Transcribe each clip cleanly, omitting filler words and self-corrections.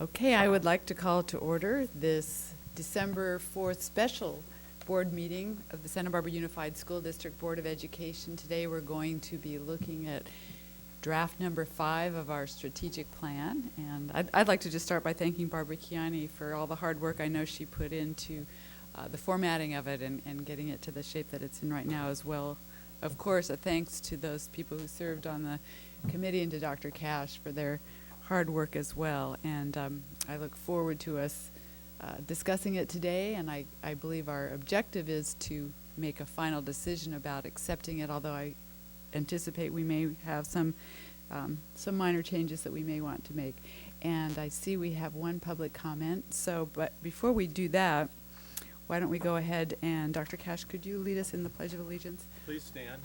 Okay, I would like to call to order this December 4th special board meeting of the Santa Barbara Unified School District Board of Education. Today we're going to be looking at draft number 5 of our strategic plan. And I'd like to just start by thanking Barbara Chiani for all the hard work I know she put into the formatting of it and getting it to the shape that it's in right now as well. Of course, a thanks to those people who served on the committee and to Dr. Cash for their hard work as well. And I look forward to us discussing it today, and I believe our objective is to make a final decision about accepting it, although I anticipate we may have some minor changes that we may want to make. And I see we have one public comment, but before we do that, why don't we go ahead and Dr. Cash, could you lead us in the Pledge of Allegiance? Please stand.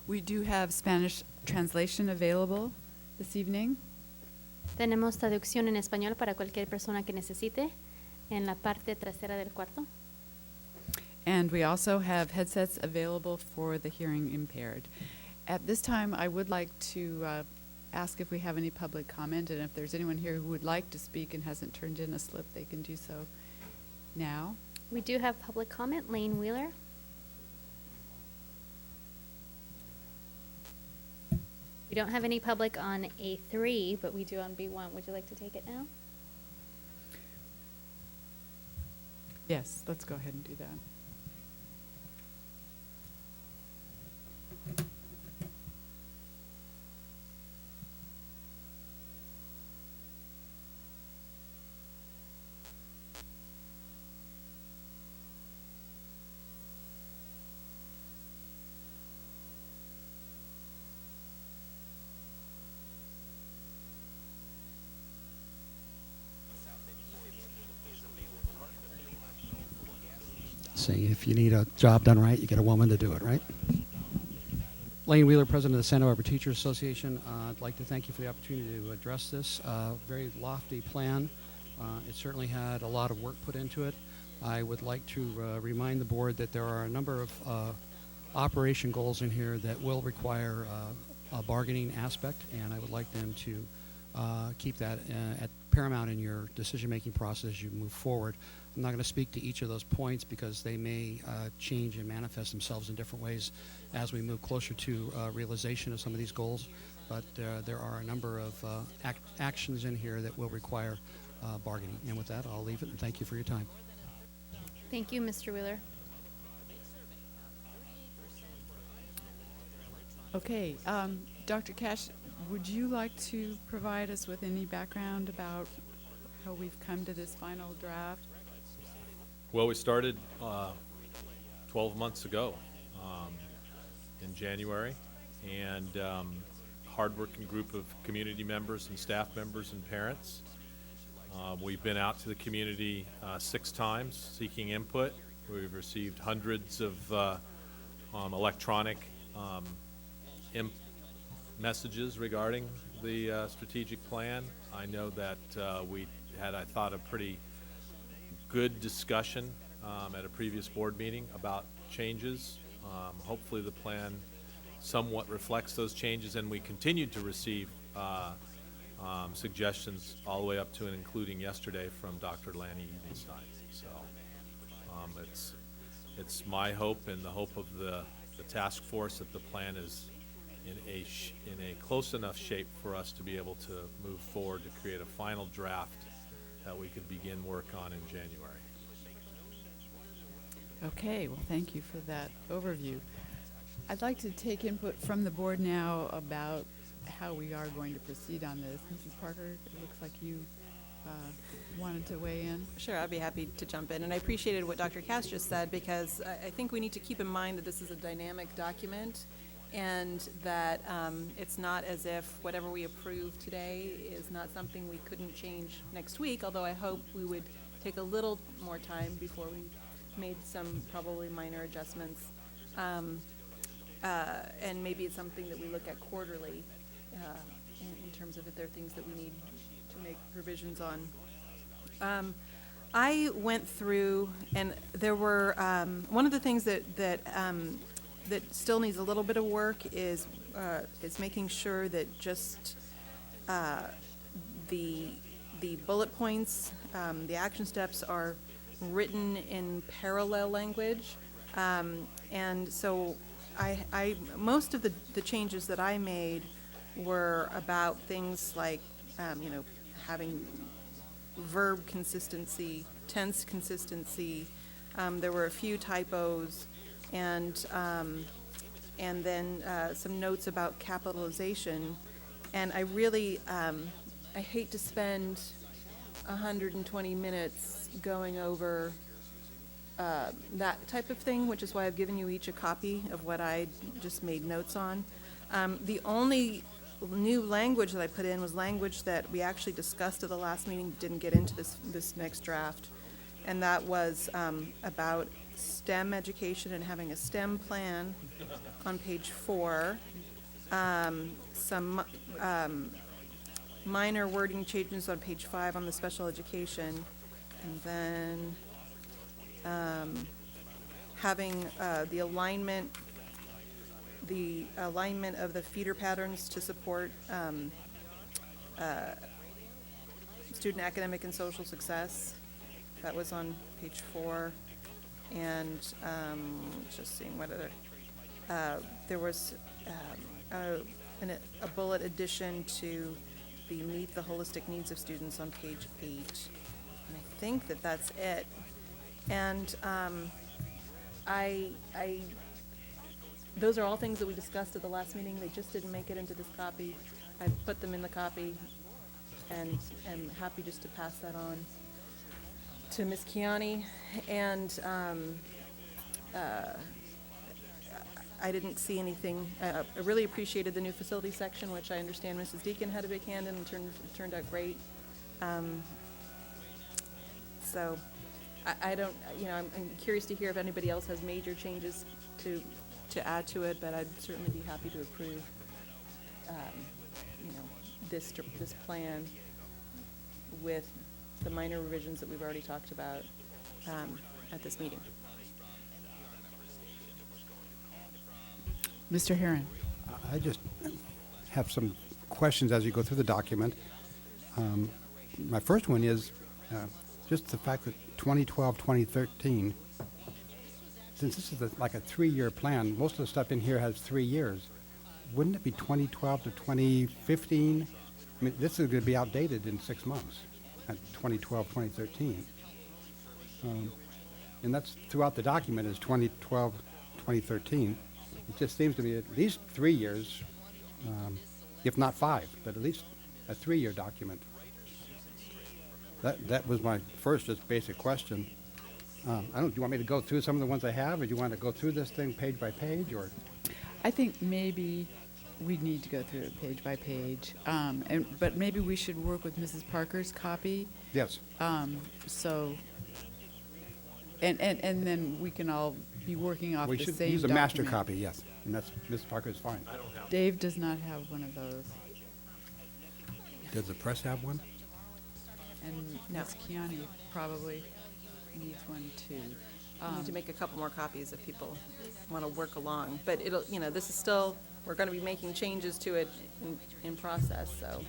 We do have Spanish translation available this evening. Tenemos traducción en español para cualquier persona que necesite en la parte trasera del cuarto. And we also have headsets available for the hearing impaired. At this time, I would like to ask if we have any public comment, and if there's anyone here who would like to speak and hasn't turned in a slip, they can do so now. We do have public comment. Lane Wheeler. We don't have any public on A3, but we do on B1. Would you like to take it now? Yes, let's go ahead and do that. See, if you need a job done right, you get a woman to do it, right? Lane Wheeler, President of the Santa Barbara Teachers Association. I'd like to thank you for the opportunity to address this very lofty plan. It certainly had a lot of work put into it. I would like to remind the board that there are a number of operation goals in here that will require a bargaining aspect, and I would like them to keep that at paramount in your decision-making process as you move forward. I'm not going to speak to each of those points because they may change and manifest themselves in different ways as we move closer to realization of some of these goals. But there are a number of actions in here that will require bargaining. And with that, I'll leave it, and thank you for your time. Thank you, Mr. Wheeler. Okay, Dr. Cash, would you like to provide us with any background about how we've come to this final draft? Well, we started 12 months ago in January, and hardworking group of community members and staff members and parents. We've been out to the community 6 times seeking input. We've received hundreds of electronic messages regarding the strategic plan. I know that we had, I thought, a pretty good discussion at a previous board meeting about changes. Hopefully the plan somewhat reflects those changes, and we continued to receive suggestions all the way up to and including yesterday from Dr. Lanny Edenstein. So it's my hope and the hope of the task force that the plan is in a close enough shape for us to be able to move forward to create a final draft that we could begin work on in January. Okay, well, thank you for that overview. I'd like to take input from the board now about how we are going to proceed on this. Mrs. Parker, it looks like you wanted to weigh in. Sure, I'd be happy to jump in. And I appreciated what Dr. Cass just said, because I think we need to keep in mind that this is a dynamic document, and that it's not as if whatever we approve today is not something we couldn't change next week, although I hope we would take a little more time before we made some probably minor adjustments. And maybe it's something that we look at quarterly in terms of if there are things that we need to make provisions on. I went through, and there were, one of the things that still needs a little bit of work is making sure that just the bullet points, the action steps are written in parallel language. And so most of the changes that I made were about things like, having verb consistency, tense consistency. There were a few typos, and then some notes about capitalization. And I really, I hate to spend 120 minutes going over that type of thing, which is why I've given you each a copy of what I just made notes on. The only new language that I put in was language that we actually discussed at the last meeting, didn't get into this next draft, and that was about STEM education and having a STEM plan on page 4. Some minor wording changes on page 5 on the special education, and then having the alignment of the feeder patterns to support student academic and social success. That was on page 4. And just seeing what other, there was a bullet addition to the meet the holistic needs of students on page 8. And I think that's it. And those are all things that we discussed at the last meeting. They just didn't make it into this copy. I put them in the copy, and am happy just to pass that on to Ms. Kiani. And I didn't see anything. I really appreciated the new facility section, which I understand Mrs. Deacon had a big hand in, and turned out great. So I don't, I'm curious to hear if anybody else has major changes to add to it, but I'd certainly be happy to approve, this plan with the minor revisions that we've already talked about at this meeting. Mr. Herron. I just have some questions as you go through the document. My first one is just the fact that 2012, 2013, since this is like a 3-year plan, most of the stuff in here has 3 years. Wouldn't it be 2012 to 2015? I mean, this is going to be outdated in 6 months at 2012, 2013. And that's throughout the document is 2012, 2013. It just seems to be at least 3 years, if not 5, but at least a 3-year document. That was my first just basic question. Do you want me to go through some of the ones I have, or do you want to go through this thing page by page, or? I think maybe we need to go through it page by page, but maybe we should work with Mrs. Parker's copy. Yes. So, and then we can all be working off We the should same use a master document. copy, yes, and that's, Ms. Parker is fine. Dave does not have one of those, Does the press have one? and No. Ms. Kiani probably needs one too. We need to make a couple more copies if people want to work along. But it'll, this is still, we're going to be making changes to it in process, so.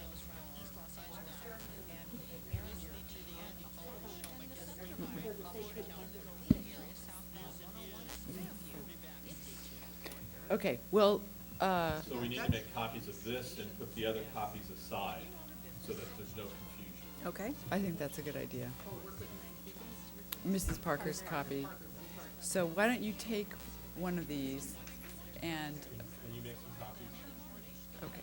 Okay, well, So we need to make copies of this and put the other copies aside so that there's no confusion. Okay. I think that's a good idea. Mrs. Parker's copy. So why don't you take one of these and, Can you make some copies? okay.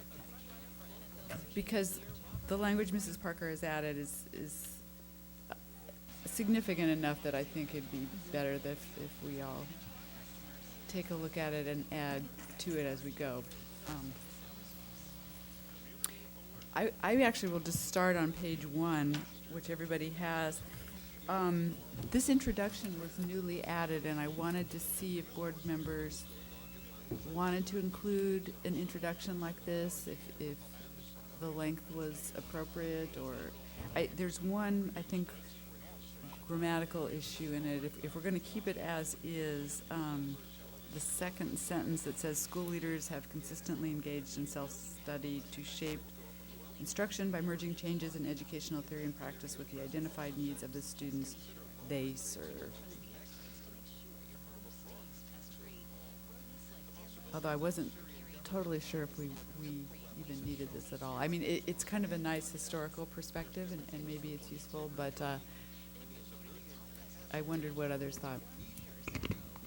Because the language Mrs. Parker has added is significant enough that I think it'd be better if we all take a look at it and add to it as we go. I actually will just start on page 1, which everybody has. This introduction was newly added, and I wanted to see if board members wanted to include an introduction like this, if the length was appropriate, or, there's one, I think, grammatical issue in it. If we're gonna keep it as is, the second sentence that says, school leaders have consistently engaged in self-study to shape instruction by merging changes in educational theory and practice with the identified needs of the students they serve. Although I wasn't totally sure if we even needed this at all. I mean, it's kind of a nice historical perspective, and maybe it's useful, but I wondered what others thought.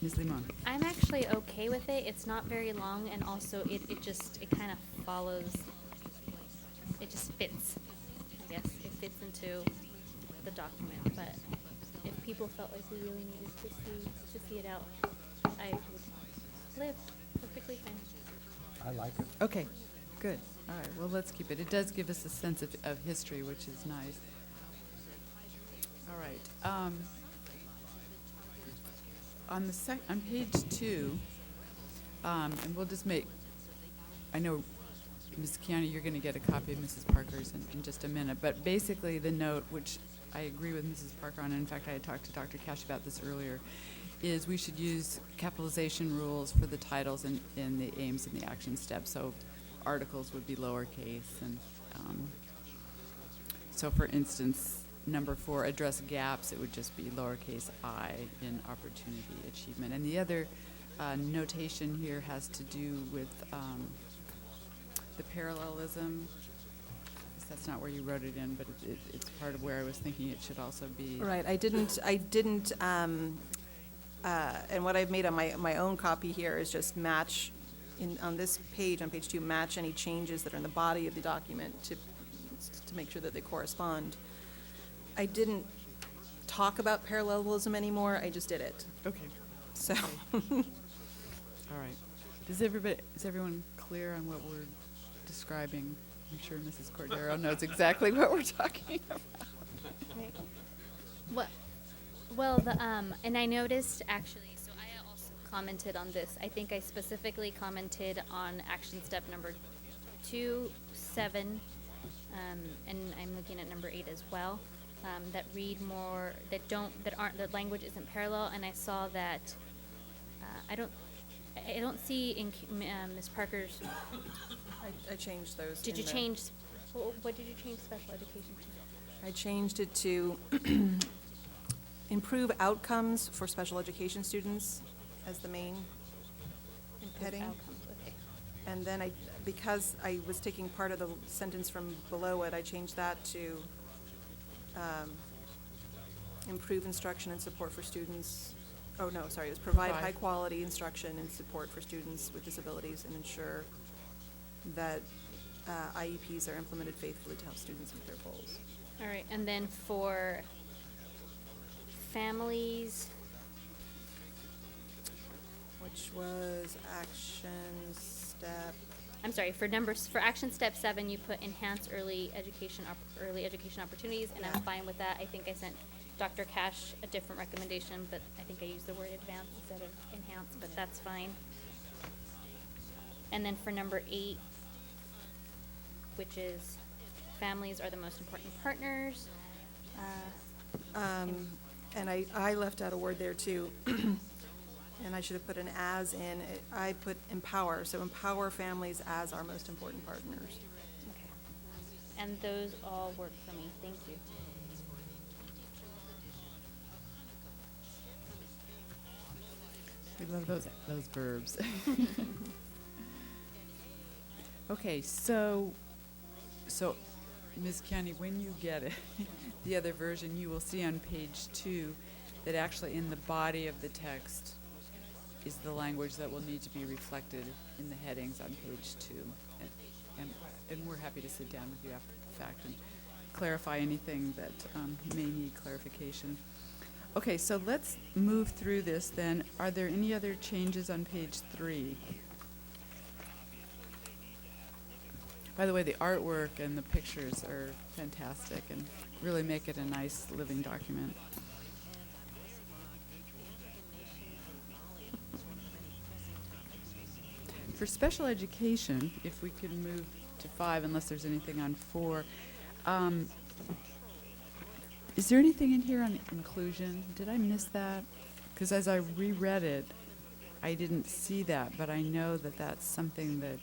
Ms. Limon? I'm actually okay with it. It's not very long, and also it kind of follows, it just fits, I guess. It fits into the document, but if people felt like we really needed to see it out, I would live perfectly fine. I like it. Okay, good. All right, well, let's keep it. It does give us a sense of history, which is nice. All right. On page 2, and we'll just make, I know, Ms. Kiani, you're going to get a copy of Mrs. Parker's in just a minute, but basically the note, which I agree with Mrs. Parker on, and in fact I had talked to Dr. Cash about this earlier, is we should use capitalization rules for the titles in the aims and the action steps. So articles would be lowercase, and so for instance, number 4, address gaps, it would just be lowercase I in opportunity achievement. And the other notation here has to do with the parallelism. I guess that's not where you wrote it in, but it's part of where I was thinking it should also be. Right, I didn't, and what I've made on my own copy here is just match, on this page, on page 2, match any changes that are in the body of the document to make sure that they correspond. I didn't talk about parallelism anymore, I just did it. Okay. So, All right. Is everyone clear on what we're describing? I'm sure Mrs. Cordero knows exactly what we're talking about. Right. Well, and I noticed actually, so I also commented on this. I think I specifically commented on action step number 2, 7, and I'm looking at number 8 as well. That read more, that the language isn't parallel, and I saw that, I don't see in Ms. Parker's, I changed those. did in you the- change, what did you change special education to? I changed it to improve outcomes for special education students as the main Improve heading. outcomes, okay. And then because I was taking part of the sentence from below it, I changed that to improve instruction and support for students. Oh, no, sorry, it was provide high-quality instruction and support for students with disabilities and ensure that IEPs are implemented faithfully to help students meet their goals. All right, and then for families, Which was action step, I'm sorry, for action step 7, you put enhance early education opportunities, and I'm Yeah. fine with that. I think I sent Dr. Cash a different recommendation, but I think I used the word advance instead of enhance, but that's fine. And then for number 8, which is families are the most important partners, and I left out a word there too. And I should have put an as in, I put empower, so empower families as our most important partners. okay. And those all work for me, thank you. We love those verbs. Okay, so Ms. Kiani, when you get it, the other version, you will see on page 2 that actually in the body of the text is the language that will need to be reflected in the headings on page 2. And we're happy to sit down with you after the fact and clarify anything that may need clarification. Okay, so let's move through this then. Are there any other changes on page 3? By the way, the artwork and the pictures are fantastic and really make it a nice living document. For special education, if we could move to 5, unless there's anything on 4, is there anything in here on inclusion? Did I miss that? Because as I reread it, I didn't see that, but I know that that's something that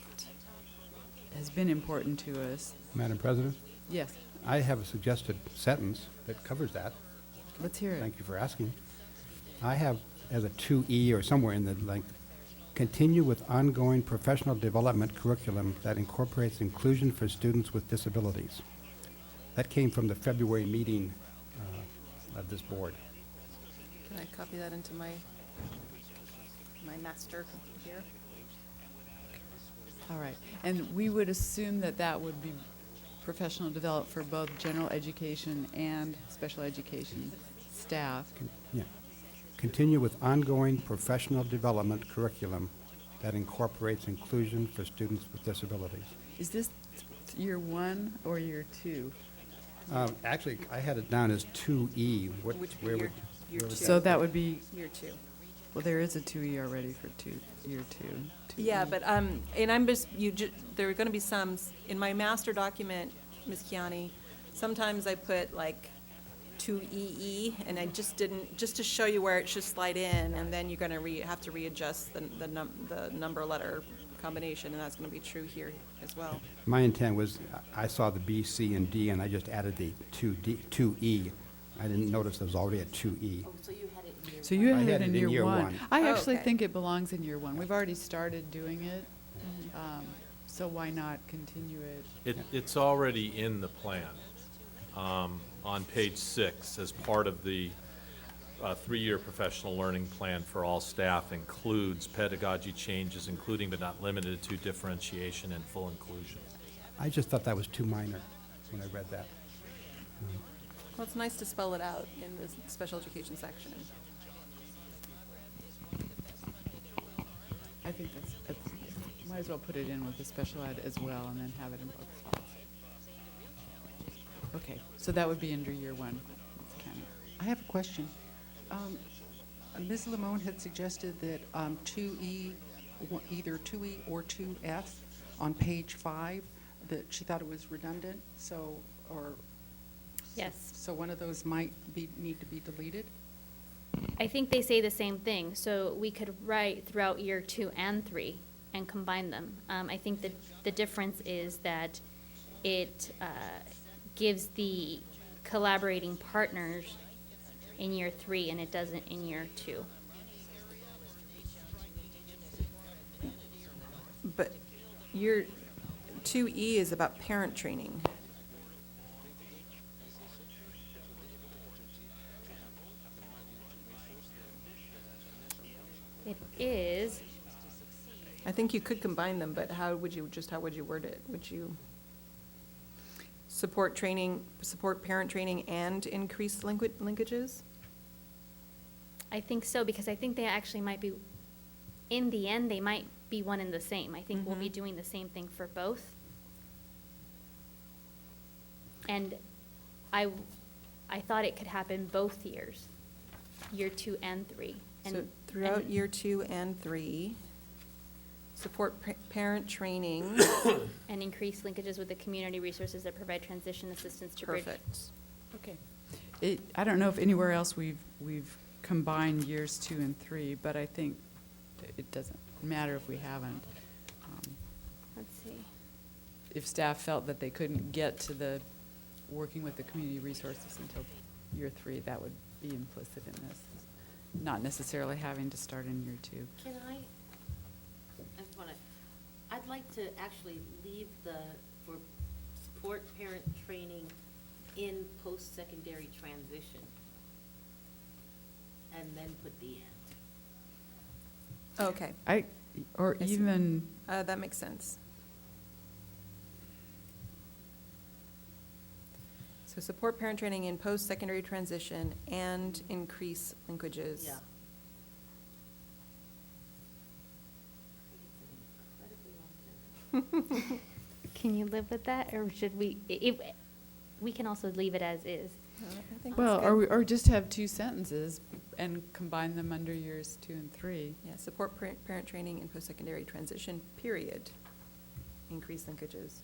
has been important to us. Madam President, Yes, I have a suggested sentence that covers that. let's hear it. Thank you for asking. I have as a 2E or somewhere in the length, continue with ongoing professional development curriculum that incorporates inclusion for students with disabilities. That came from the February meeting of this board. Can I copy that into my master here? All right. And we would assume that that would be professional development for both general education and special education staff. Yeah. Continue with ongoing professional development curriculum that incorporates inclusion for students with disabilities. Is this year 1 or year 2? Actually, I had it down as 2E. Which would be where year where would two. So that would be, Year 2. well, there is a 2E already for year 2. Yeah, 2E. but, and I'm just, there are gonna be some, in my master document, Ms. Kiani, sometimes I put like 2EE, and I just didn't, just to show you where it should slide in, and then you're gonna have to readjust the number letter combination, and that's gonna be true here as well. My intent was, I saw the B, C, and D, and I just added the 2E. I didn't notice there was already a 2E. So you I had had it in it in year year 1. one. I Oh, actually okay. think it belongs in year 1. We've already started doing it, so why not continue it? It's already in the plan, on page 6, as part of the 3-year professional learning plan for all staff includes pedagogy changes, including but not limited to differentiation and full inclusion. I just thought that was too minor when I read that. Well, it's nice to spell it out in the special education section. I think that's, might as well put it in with the special ed as well, and then have it in both spots. Okay, so that would be under year 1. It's kind of- I have a question. Ms. Limon had suggested that 2E, either 2E or 2F on page 5, that she thought it was redundant, so, or, Yes. so one of those might need to be deleted? I think they say the same thing, so we could write throughout year 2 and 3 and combine them. I think that the difference is that it gives the collaborating partners in year 3 and it doesn't in year 2. But your 2E is about parent training. It is, I think you could combine them, but how would you word it? Would you support parent training and increase linkages? I think so, because I think they actually might be, in the end, they might be one and the same. I think we'll be Mhm. doing the same thing for both. And I thought it could happen both years, year 2 and 3. So And- throughout and- year 2 and 3, support parent training, And increase linkages with the community resources that provide transition assistance to bridge. perfect. Okay. I don't know if anywhere else we've combined years 2 and 3, but I think that it doesn't matter if we haven't. Let's see. If staff felt that they couldn't get to the working with the community resources until year 3, that would be implicit in this, not necessarily having to start in year 2. Can I just want to, I'd like to actually leave for support parent training in post-secondary transition, and then put the end. Okay, Or I see. even, that makes sense. So support parent training in post-secondary transition and increase linkages. Yeah. Can you live with that, or should we, we can also leave it as is. I think well, that's good. or just have 2 sentences and combine them under years 2 and 3. Yeah, support parent training in post-secondary transition, period. Increase linkages.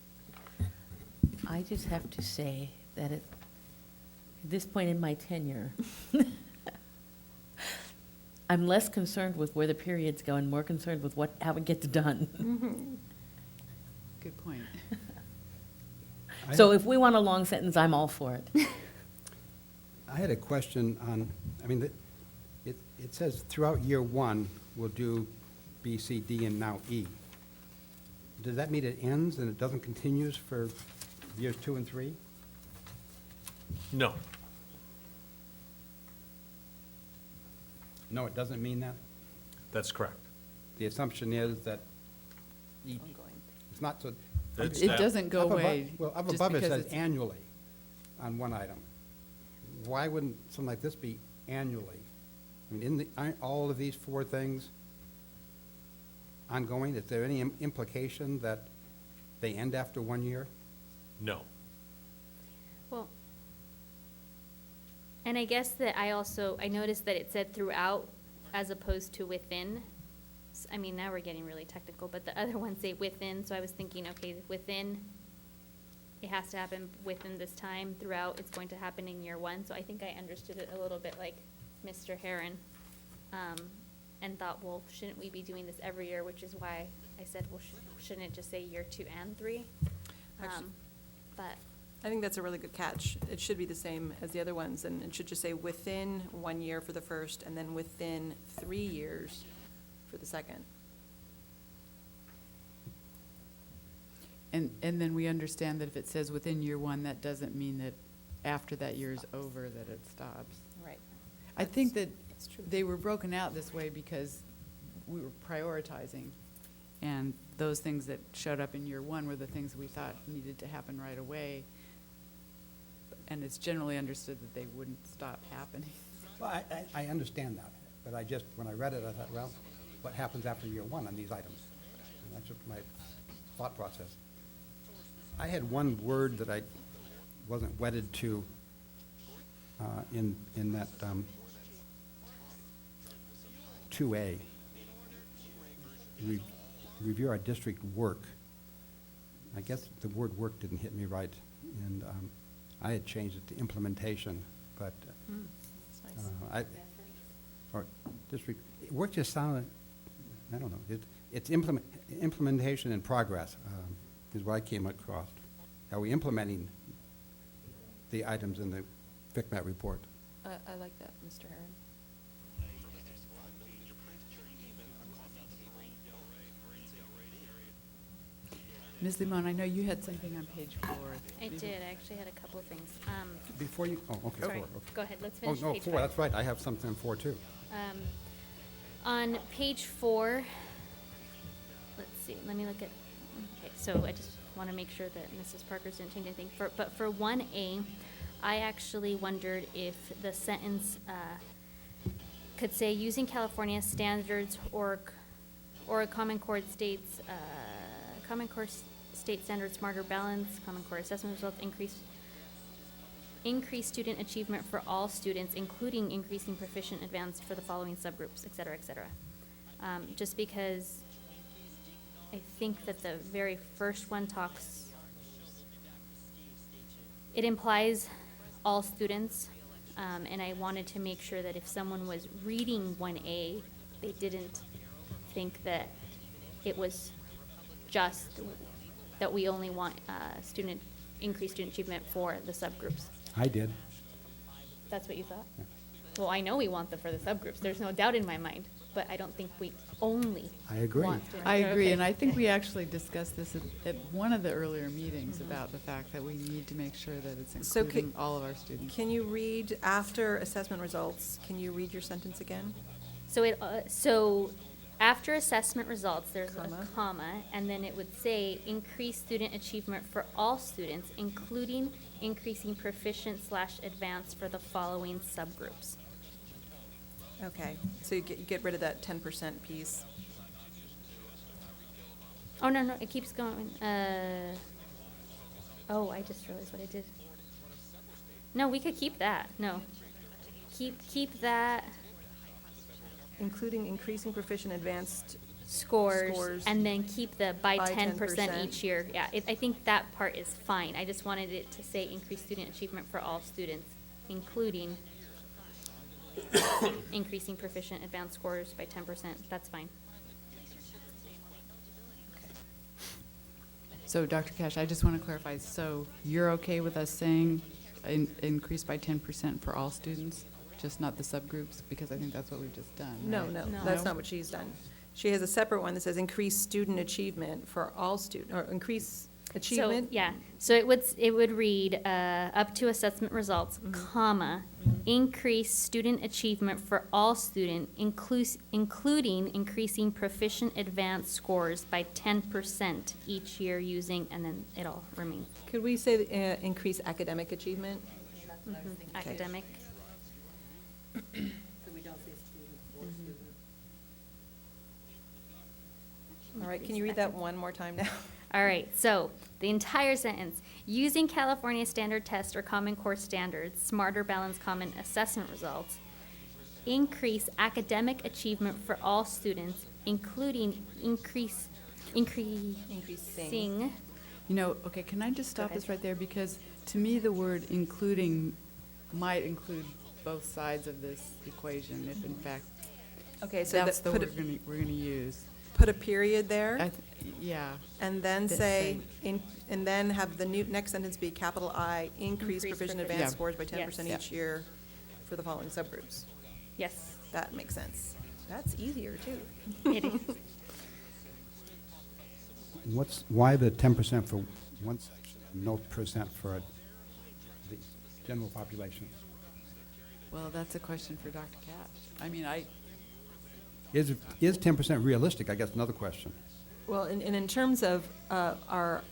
I just have to say that at this point in my tenure, I'm less concerned with where the periods go and more concerned with how it gets done. Good point. So if we want a long sentence, I'm all for it. I had a question on, I mean, it says throughout year 1, we'll do B, C, D, and now E. Does that mean it ends and it doesn't continues for years 2 and 3? No. No, it doesn't mean that? That's correct. The assumption is that each, Ongoing. it's not so. It's It that- doesn't go Up above- away. Well, up just above it because says it's- annually on one item. Why wouldn't something like this be annually? I mean, aren't all of these 4 things ongoing? Is there any implication that they end after 1 year? No. Well, and I guess that I noticed that it said throughout as opposed to within. I mean, now we're getting really technical, but the other ones say within, so I was thinking, okay, within, it has to happen within this time, throughout, it's going to happen in year 1, so I think I understood it a little bit like Mr. Herron, and thought, well, shouldn't we be doing this every year, which is why I said, well, shouldn't it just say year 2 and 3? Actually- But, I think that's a really good catch. It should be the same as the other ones, and it should just say within 1 year for the first, and then within 3 years for the second. And then we understand that if it says within year 1, that doesn't mean that after that year is over, that it stops. Right. I think that That's true. they were broken out this way because we were prioritizing. And those things that showed up in year 1 were the things we thought needed to happen right away. And it's generally understood that they wouldn't stop happening. Well, I understand that, but I just, when I read it, I thought, well, what happens after year 1 on these items? And that's just my thought process. I had one word that I wasn't wedded to in that 2A. Review our district work. I guess the word work didn't hit me right, and I had changed it to implementation, but That's nice. or district, work just sounded, I don't know, it's implementation in progress, is what I came across. Are we implementing the items in the FICMAT report? I like that, Mr. Herron. Ms. Limon, I know you had something on page 4. I did, I actually had a couple of things. Before you, oh, okay, Sorry, 4, okay. go ahead, let's Oh, finish no, page 4, 5. that's right, I have something on 4 too. On page 4, let's see, let me look at, okay, so I just want to make sure that Mrs. Parker's didn't change anything. But for 1A, I actually wondered if the sentence could say, using California standards or a Common Core states, Common Core state standards, smarter balance, Common Core assessment results, increase student achievement for all students, including increasing proficient advanced for the following subgroups, et cetera, et cetera. Just because I think that the very first one it implies all students, and I wanted to make sure that if someone was reading 1A, they didn't think that it was just that we only want increased student achievement for the subgroups. I did. That's what you thought? Yeah. Well, I know we want them for the subgroups. There's no doubt in my mind, but I don't think we only I agree. want student. I agree, Okay. and I think we actually discussed this at one of the earlier meetings about the fact that we need to make sure that it's So including all of our students. Can you read after assessment results, can you read your sentence again? So after assessment results, there's Comma. a comma, and then it would say increase student achievement for all students, including increasing proficient/advanced for the following subgroups. Okay, so you get rid of that 10% piece. Oh, no, it keeps going. Oh, I just realized what I did. No, we could keep that. No. Keep that. including increasing proficient advanced scores, and then keep the by by 10% 10%. each year. Yeah, I think that part is fine. I just wanted it to say increase student achievement for all students, including increasing proficient advanced scores by 10%. That's fine. So, Dr. Cash, I just want to clarify, so you're okay with us saying increase by 10% for all students, just not the subgroups? Because I think that's what we've just done, No, right? no, No. that's not what she's done. She has a separate one that says increase student achievement for all student, or increase achievement. So, yeah, so it would read, up to assessment results, comma, increase student achievement for all student, including increasing proficient advanced scores by 10% each year using, and then it all remains Could we say increase academic achievement? academic. So we don't say student or student. All right, can you read that one more time now? All right, so the entire sentence, using California Standard Test or Common Core Standards, Smarter Balanced Common Assessment results, increase academic achievement for all students, including increasing You know, okay, can I just stop ahead. this right there? Because to me, the word including might include both sides of this equation, if in fact Okay, so that's the put word we're gonna use. put a period there, Yeah, and then that say, say- and then have the next sentence be capital I, increase Increase proficient proficient- advanced Yeah. scores by 10% Yes. each year for the following subgroups. Yes, That makes sense. That's easier, too. it is. Why the 10% for one section, no percent for the general population? well, that's a question for Dr. Cash. I mean, Is 10% realistic? I guess another question. Well, and in terms of our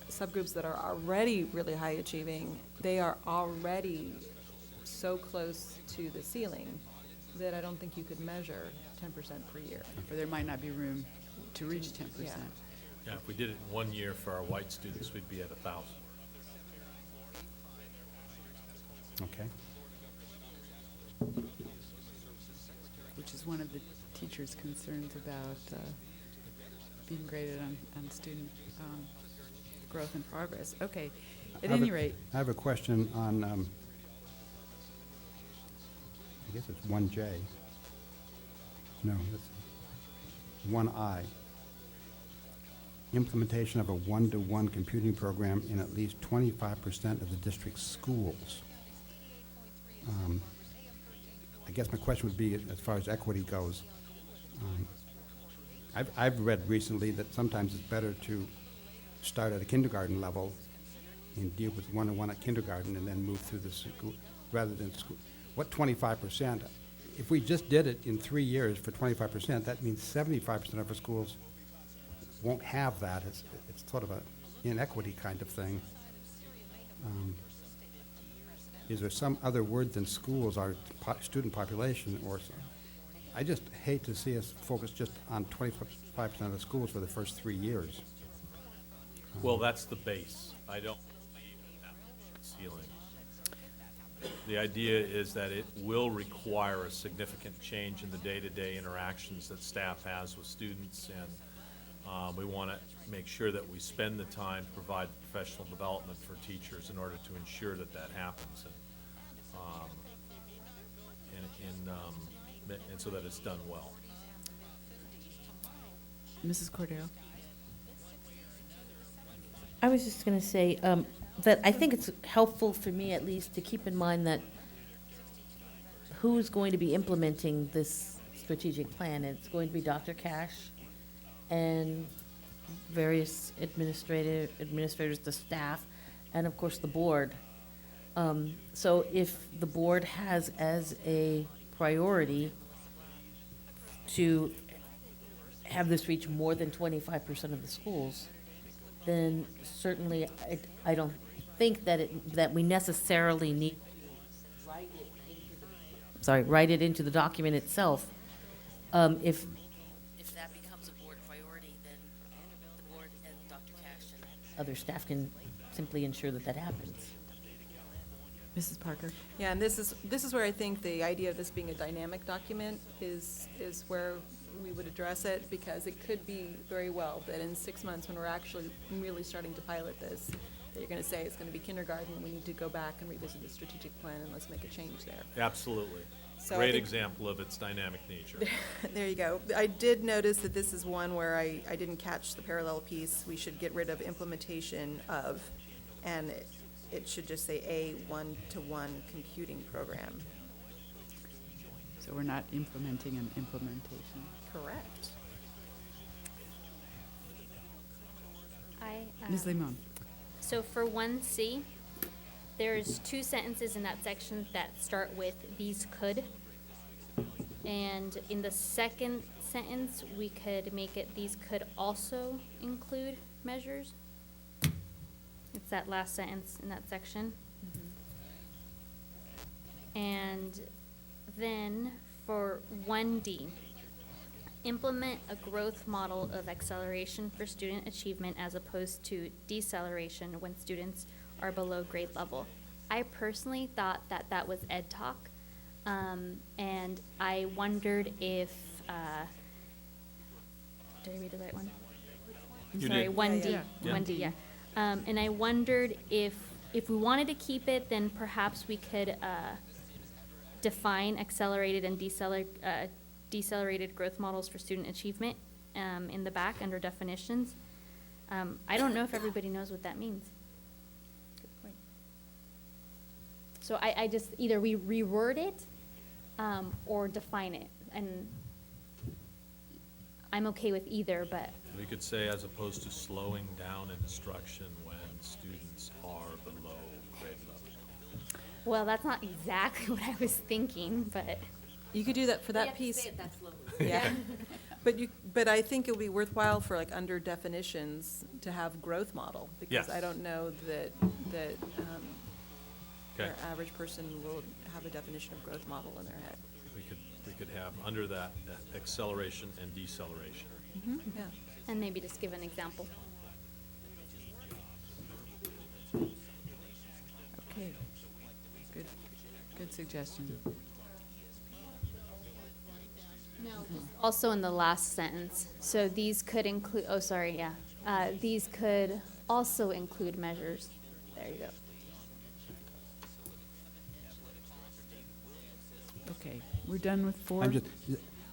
subgroups that are already really high achieving, they are already so close to the ceiling that I don't think you could measure 10% per year. or there might not be room to reach 10%. Yeah, if we did it in 1 year for our white students, we'd be at 1,000. Okay. Which is one of the teachers' concerns about being graded on student growth and progress. Okay, at any rate, I have a question on, I guess it's 1J. No, that's 1I. Implementation of a one-to-one computing program in at least 25% of the district's schools. I guess my question would be, as far as equity goes, I've read recently that sometimes it's better to start at a kindergarten level and deal with one-on-one at kindergarten and then move through the school, rather than school. What 25%? If we just did it in 3 years for 25%, that means 75% of our schools won't have that. It's sort of an inequity kind of thing. Is there some other word than schools, our student population, or I just hate to see us focus just on 25% of the schools for the first 3 years. Well, that's the base. I don't believe in that ceiling. The idea is that it will require a significant change in the day-to-day interactions that staff has with students, and we want to make sure that we spend the time to provide professional development for teachers in order to ensure that that happens, and so that it's done well. Mrs. Cordero? I was just going to say that I think it's helpful for me, at least, to keep in mind that who's going to be implementing this strategic plan. It's going to be Dr. Cash and various administrators, the staff, and of course the board. So if the board has as a priority to have this reach more than 25% of the schools, then certainly I don't think that we necessarily need to write it into the document itself. If that becomes a board priority, then the board and Dr. Cash and other staff can simply ensure that that happens. Mrs. Parker? Yeah, and this is where I think the idea of this being a dynamic document is where we would address it, because it could be very well that in 6 months, when we're actually really starting to pilot this, that you're gonna say it's gonna be kindergarten, we need to go back and revisit the strategic plan and let's make a change there. Absolutely. So I Great think- example of its dynamic nature. There you go. I did notice that this is one where I didn't catch the parallel piece. We should get rid of implementation of, and it should just say a one-to-one computing program. So we're not implementing an implementation. Correct. Ms. Limon? So for 1C, there's 2 sentences in that section that start with "these could." And in the second sentence, we could make it "these could also include measures." It's that last sentence in that section. And then for 1D, implement a growth model of acceleration for student achievement as opposed to deceleration when students are below grade level. I personally thought that that was ed talk, and I wondered if, did I read the right one? I'm You sorry, did. 1D, Yeah. 1D, yeah. And I wondered if we wanted to keep it, then perhaps we could define accelerated and decelerated growth models for student achievement in the back under definitions. I don't know if everybody knows what that means. Good point. So I just, either we reword it or define it. And I'm okay with either, but We could say as opposed to slowing down instruction when students are below grade level. well, that's not exactly what I was thinking, but. You could do that for that piece. Yeah. But I think it would be worthwhile for, like, under definitions to have growth model, because Yes. I don't know that Okay. our average person will have a definition of growth model in their head. We could have under that acceleration and deceleration. Yeah. And maybe just give an example. Okay. Good suggestion. Also in the last sentence, so these could include, oh, sorry, yeah. These could also include measures. There you go. Okay, we're done with 4? I'm just,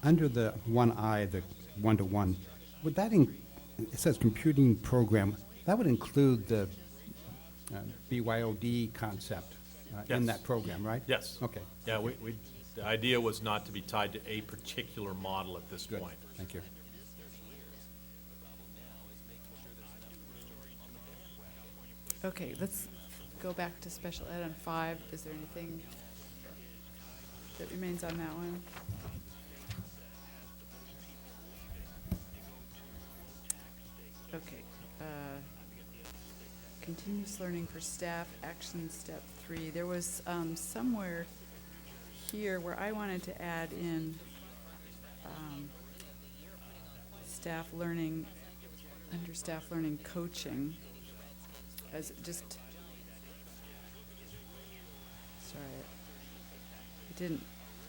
under the 1I, the one-to-one, would that, it says computing program, that would include the BYOD concept in Yes. that program, right? Yes. Okay. Yeah, the idea was not to be tied to a particular model at this Good, point. thank you. Okay, let's go back to special ed on 5. Is there anything that remains on that one? Okay. Continuous learning for staff, action step 3. There was somewhere here where I wanted to add in staff learning, under staff learning coaching, as just, sorry, I didn't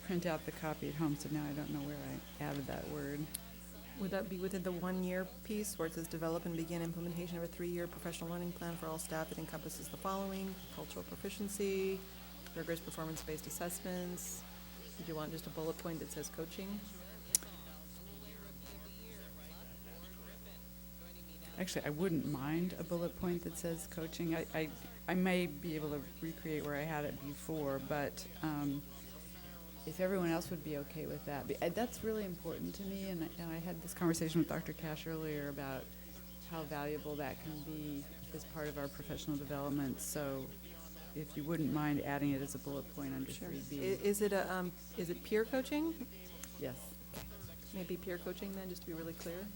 print out the copy at home, so now I don't know where I added that word. Would that be within the 1-year piece where it says develop and begin implementation of a 3-year professional learning plan for all staff that encompasses the following: cultural proficiency, rigorous performance-based assessments? Did you want just a bullet point that says coaching? Actually, I wouldn't mind a bullet point that says coaching. I may be able to recreate where I had it before, but if everyone else would be okay with that. That's really important to me, and I had this conversation with Dr. Cash earlier about how valuable that can be as part of our professional development. So if you wouldn't mind adding it as a bullet point under 3B. Is it peer coaching? Yes. Maybe peer coaching then, just to be really clear?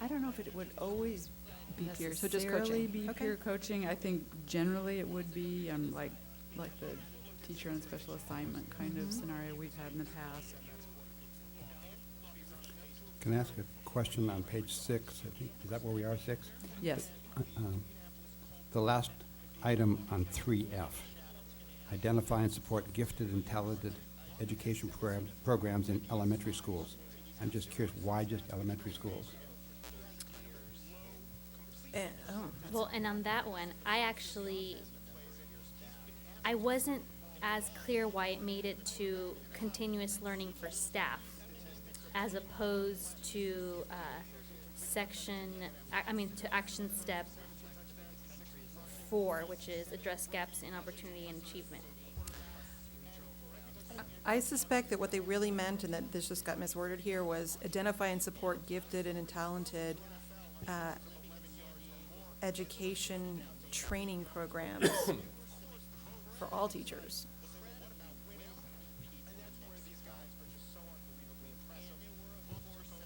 I don't know if it would always Be peer, so just necessarily coaching. be Okay. peer coaching. I think generally it would be like the teacher on special assignment kind of scenario we've had in the past. Can I ask a question on page 6? I think, is that where we are, 6? Yes. The last item on 3F, identify and support gifted and talented education programs in elementary schools. I'm just curious, why just elementary schools? Well, and on that one, I wasn't as clear why it made it to continuous learning for staff as opposed to to action step 4, which is address gaps in opportunity and achievement. I suspect that what they really meant, and that this just got misworded here, was identify and support gifted and talented education training programs for all teachers.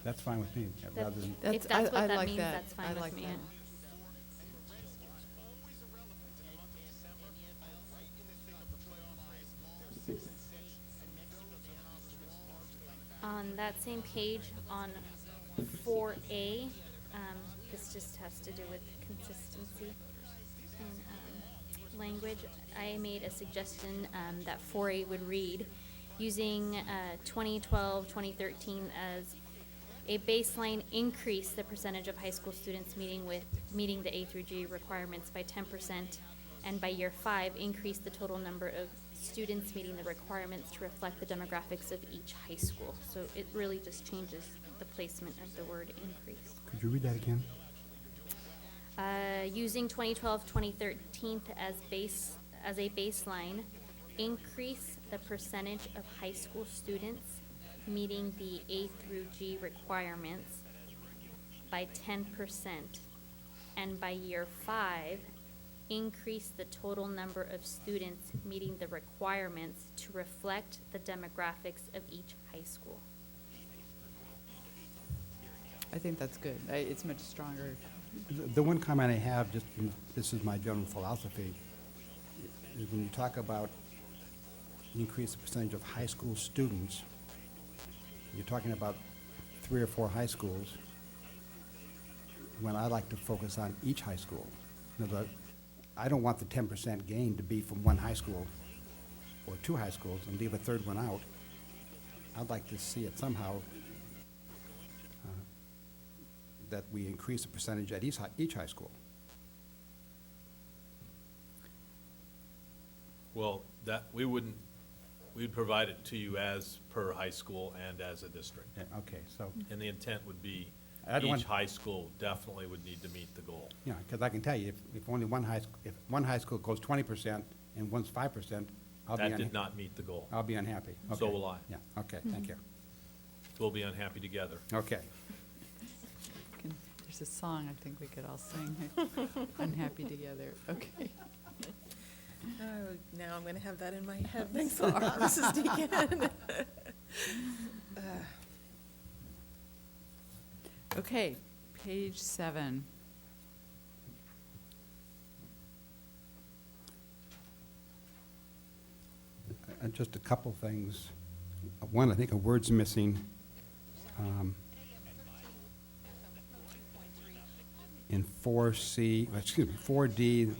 That's fine with me, rather than, If that's what I that like means, that. that's fine I with like me. that. On that same page, on 4A, this just has to do with consistency in language. I made a suggestion that 4A would read, using 2012, 2013 as a baseline, increase the percentage of high school students meeting the A through G requirements by 10%, and by year 5, increase the total number of students meeting the requirements to reflect the demographics of each high school. So it really just changes the placement of the word increase. could you read that again? Using 2012, 2013 as a baseline, increase the percentage of high school students meeting the A through G requirements by 10%, and by year 5, increase the total number of students meeting the requirements to reflect the demographics of each high school. I think that's good. It's much stronger. The one comment I have, just, this is my general philosophy, is when you talk about increase the percentage of high school students, you're talking about 3 or 4 high schools, when I like to focus on each high school. In other words, I don't want the 10% gain to be from one high school or 2 high schools and leave a third one out. I'd like to see it somehow that we increase the percentage at each high school. Well, we'd provide it to you as per high school and as a district. Yeah, okay, so, And the intent would be I don't want- each high school definitely would need to meet the goal. yeah, because I can tell you, if only if one high school goes 20% and one's 5%, That did not meet the goal. I'll be unhappy. So Okay. will I. Yeah, okay, thank you. We'll be unhappy together. Okay. There's a song I think we could all sing. Unhappy together. Okay. Oh, now I'm going to have that in my head. Thanks a lot, Mrs. Deacon. Okay, page 7. Just a couple things. One, I think a word's missing. In 4C, excuse me, 4D,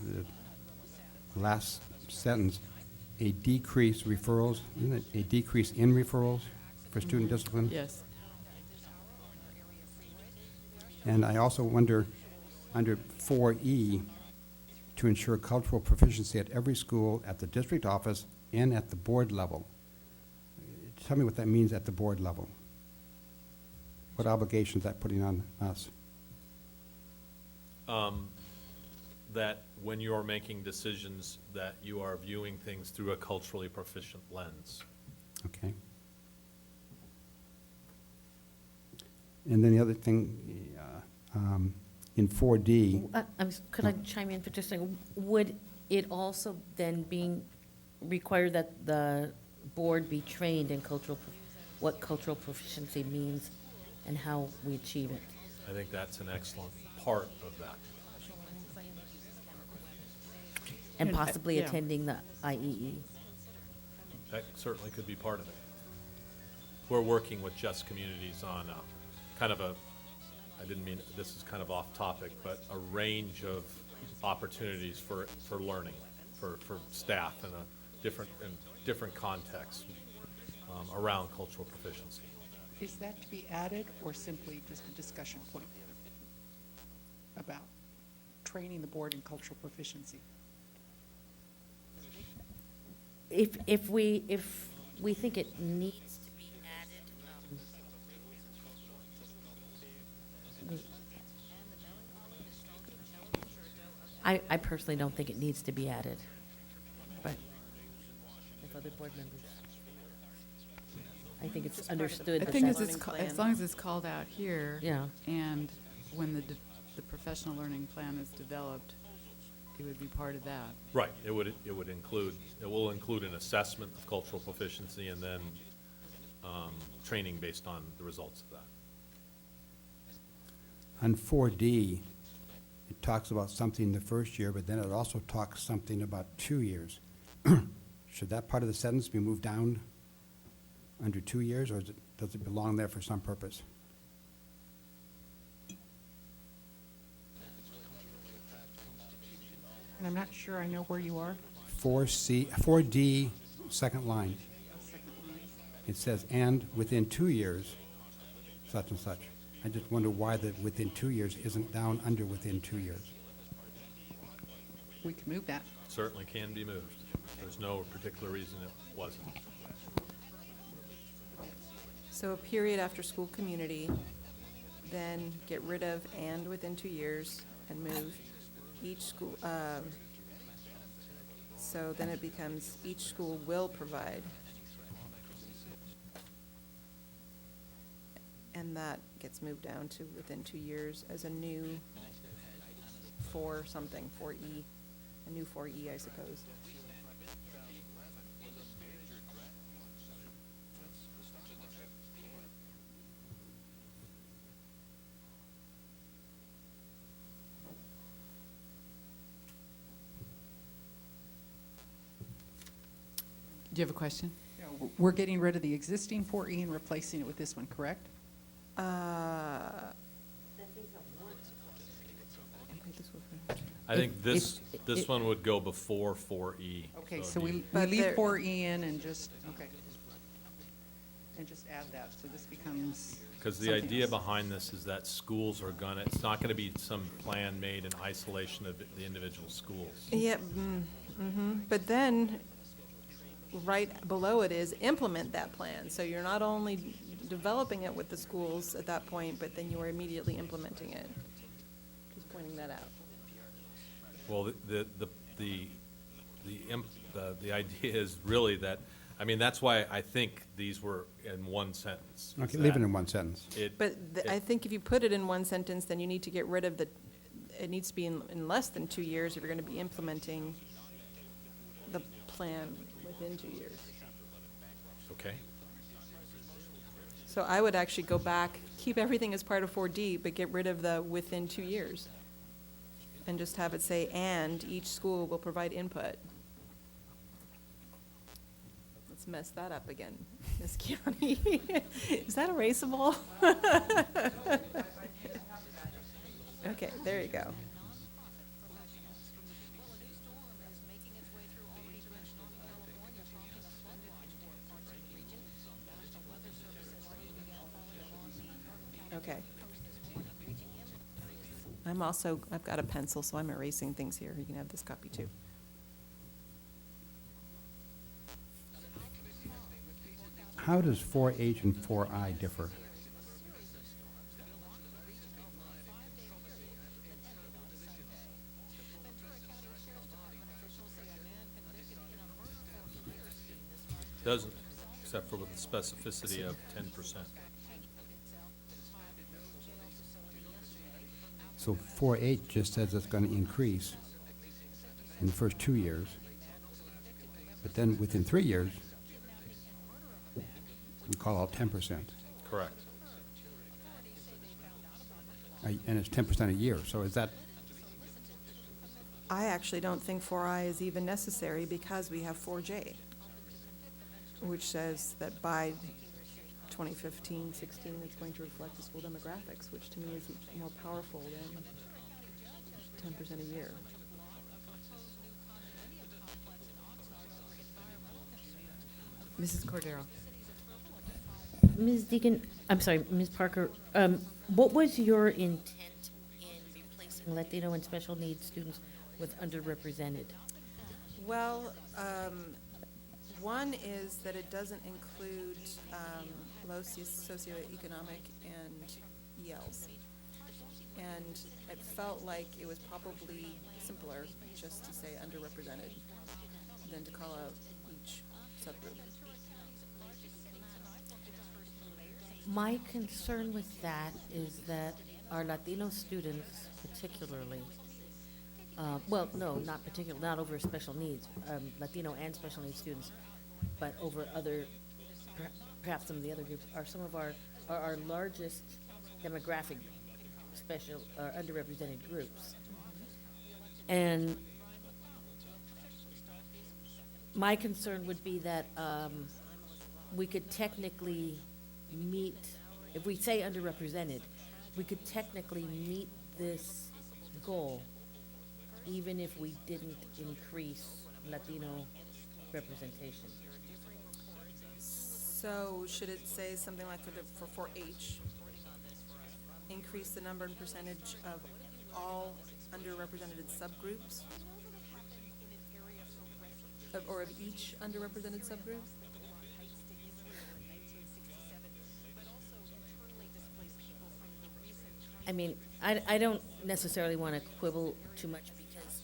the last sentence, a decrease referrals, isn't it a decrease in referrals for student discipline? Yes. And I also wonder, under 4E, to ensure cultural proficiency at every school, at the district office, and at the board level. Tell me what that means at the board level. What obligation is that putting on us? That when you're making decisions, that you are viewing things through a culturally proficient lens. Okay. And then the other thing, in 4D, Could I chime in for just a second? Would it also then being require that the board be trained in what cultural proficiency means and how we achieve it? I think that's an excellent part of that. And And, possibly yeah. attending the IEE? That certainly could be part of it. We're working with Just Communities on kind of I didn't mean, this is kind of off topic, but a range of opportunities for learning, for staff in different contexts around cultural proficiency. Is that to be added or simply just a discussion point about training the board in cultural proficiency? If we think it needs to be added, I personally don't think it needs to be added, but if other board members, I think it's Just part of the- understood The that thing is, that's, it's, Learning as plan. long as it's called out here. Yeah. And when the professional learning plan is developed, it would be part of that. Right, it will include an assessment of cultural proficiency and then training based on the results of that. On 4D, it talks about something the first year, but then it also talks something about 2 years. Should that part of the sentence be moved down under 2 years, or does it belong there for some purpose? And I'm not sure I know where you are. 4D, second line. Second line. It says, and within 2 years, such and such. I just wonder why the within 2 years isn't down under within 2 years. We can move that. Certainly can be moved. There's no particular reason it wasn't. So a period after school community, then get rid of and within 2 years and move each school, so then it becomes each school will provide. And that gets moved down to within 2 years as a new 4E, a new 4E, I suppose. Do you have a question? We're getting rid of the existing 4E and replacing it with this one, correct? I think this it- one would go before 4E. Okay, it'd so be- we But leave there- 4E in and just, okay. And just add that, so this becomes. Because the something idea else. behind this is that schools are gonna, it's not gonna be some plan made in isolation of the individual schools. Yeah, but then, right below it is implement that plan. So you're not only developing it with the schools at that point, but then you are immediately implementing it. Just pointing that out. Well, the idea is really that, I mean, that's why I think these were in one sentence. is Okay, leave it that in one sentence. But I think if you put it in one sentence, then you need to get rid of it needs to be in less than 2 years if you're gonna be implementing the plan within 2 years. Okay, So I would actually go back, keep everything as part of 4D, but get rid of the within 2 years. And just have it say, and each school will provide input. Let's mess that up again, Ms. Keone. Is that erasable? Okay, there you go. Okay. I've got a pencil, so I'm erasing things here. You can have this copy too. How does 4H and 4I differ? doesn't, except for with the specificity of 10%. So 4H just says it's going to increase in the first 2 years, but then within 3 years, we call out 10%. Correct. And it's 10% a year, so is that, I actually don't think 4I is even necessary because we have 4J, which says that by 2015, 16, it's going to reflect the school demographics, which to me is more powerful than 10% a year. Mrs. Cordero? Ms. Deacon, I'm sorry, Ms. Parker, what was your intent in replacing Latino and special needs students with underrepresented? Well, one is that it doesn't include low socioeconomic and ELs. And it felt like it was probably simpler just to say underrepresented than to call out each subgroup. My concern with that is that our Latino students particularly, well, no, not particular, not over special needs, Latino and special needs students, but over other, perhaps some of the other groups, are some of our largest demographic special, underrepresented groups. And my concern would be that we could technically meet, if we say underrepresented, we could technically meet this goal even if we didn't increase Latino representation. So should it say something like for 4-H, increase the number and percentage of all underrepresented subgroups? Or of each underrepresented subgroup? I mean, I don't necessarily want to quibble too much because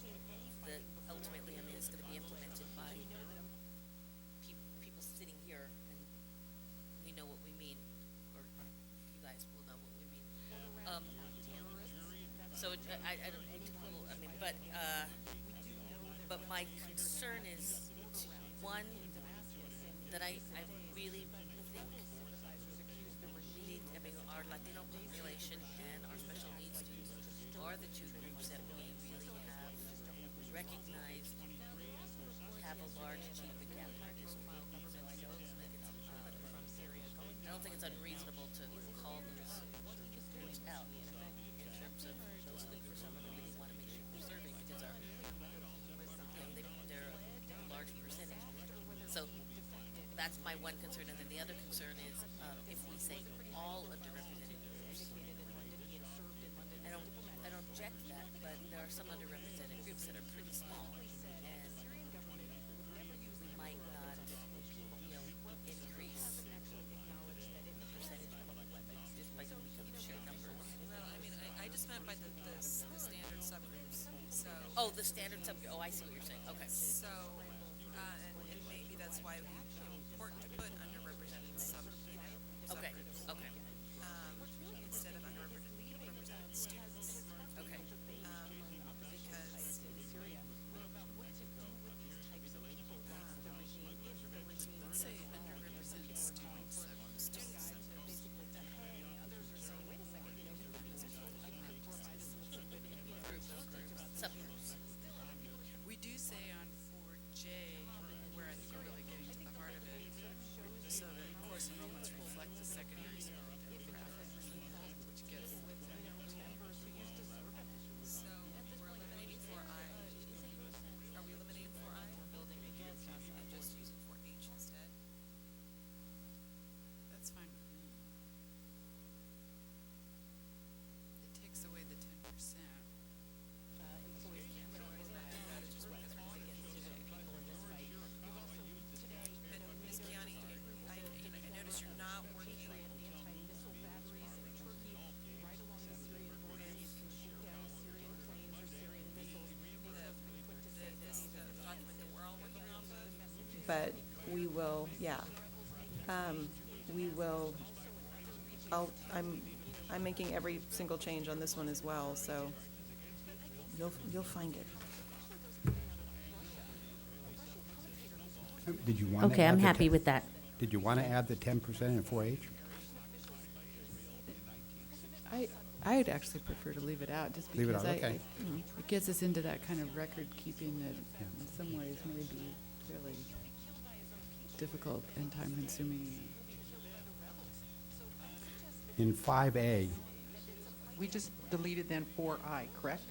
ultimately, I mean, it's going to be implemented by people sitting here, and we know what we mean, or you guys will know what we mean. So I don't need to quibble. I mean, but my concern is one that I really think we need. I mean, our Latino population and our special needs students are the two groups that we really have recognized have a large achievement gap in our district. So I don't think it's unreasonable to call those groups out in terms of those are the groups that we really want to make sure we're serving because our, they're a large percentage. So that's my one concern, and then the other concern is if we say all underrepresented groups. I don't object to that, but there are some underrepresented groups that are pretty small, and we might not, increase the percentage just by because of sheer numbers. Well, I mean, I just meant by the standard subgroups, so. Oh, the standard subgroup. Oh, I see what you're saying. Okay. So, and maybe that's why it's important to put underrepresented Okay. subgroups. Okay. Instead of underrepresented students. Okay. Because, let's say underrepresented students, Subgroups. We do say on 4J, where I think we're really getting to the heart of it, so that course enrollments reflect the secondary school demographics, which gets. So we're eliminating 4I. Are we eliminating 4I? And just using 4H instead? That's fine with me. It takes away the 10%. And Ms. Kiani, I notice you're not working with the document that we're all working off of. But we will, yeah. We will, I'm making every single change on this one as well, so you'll find it. Did you want to Okay, add I'm the happy with that. Did you want to add the 10% in 4-H? I'd actually prefer to leave it out, just Leave it because out, okay. it gets us into that kind of record keeping that Yeah. in some ways may be really difficult and time consuming. In 5A, We just deleted then 4I, correct?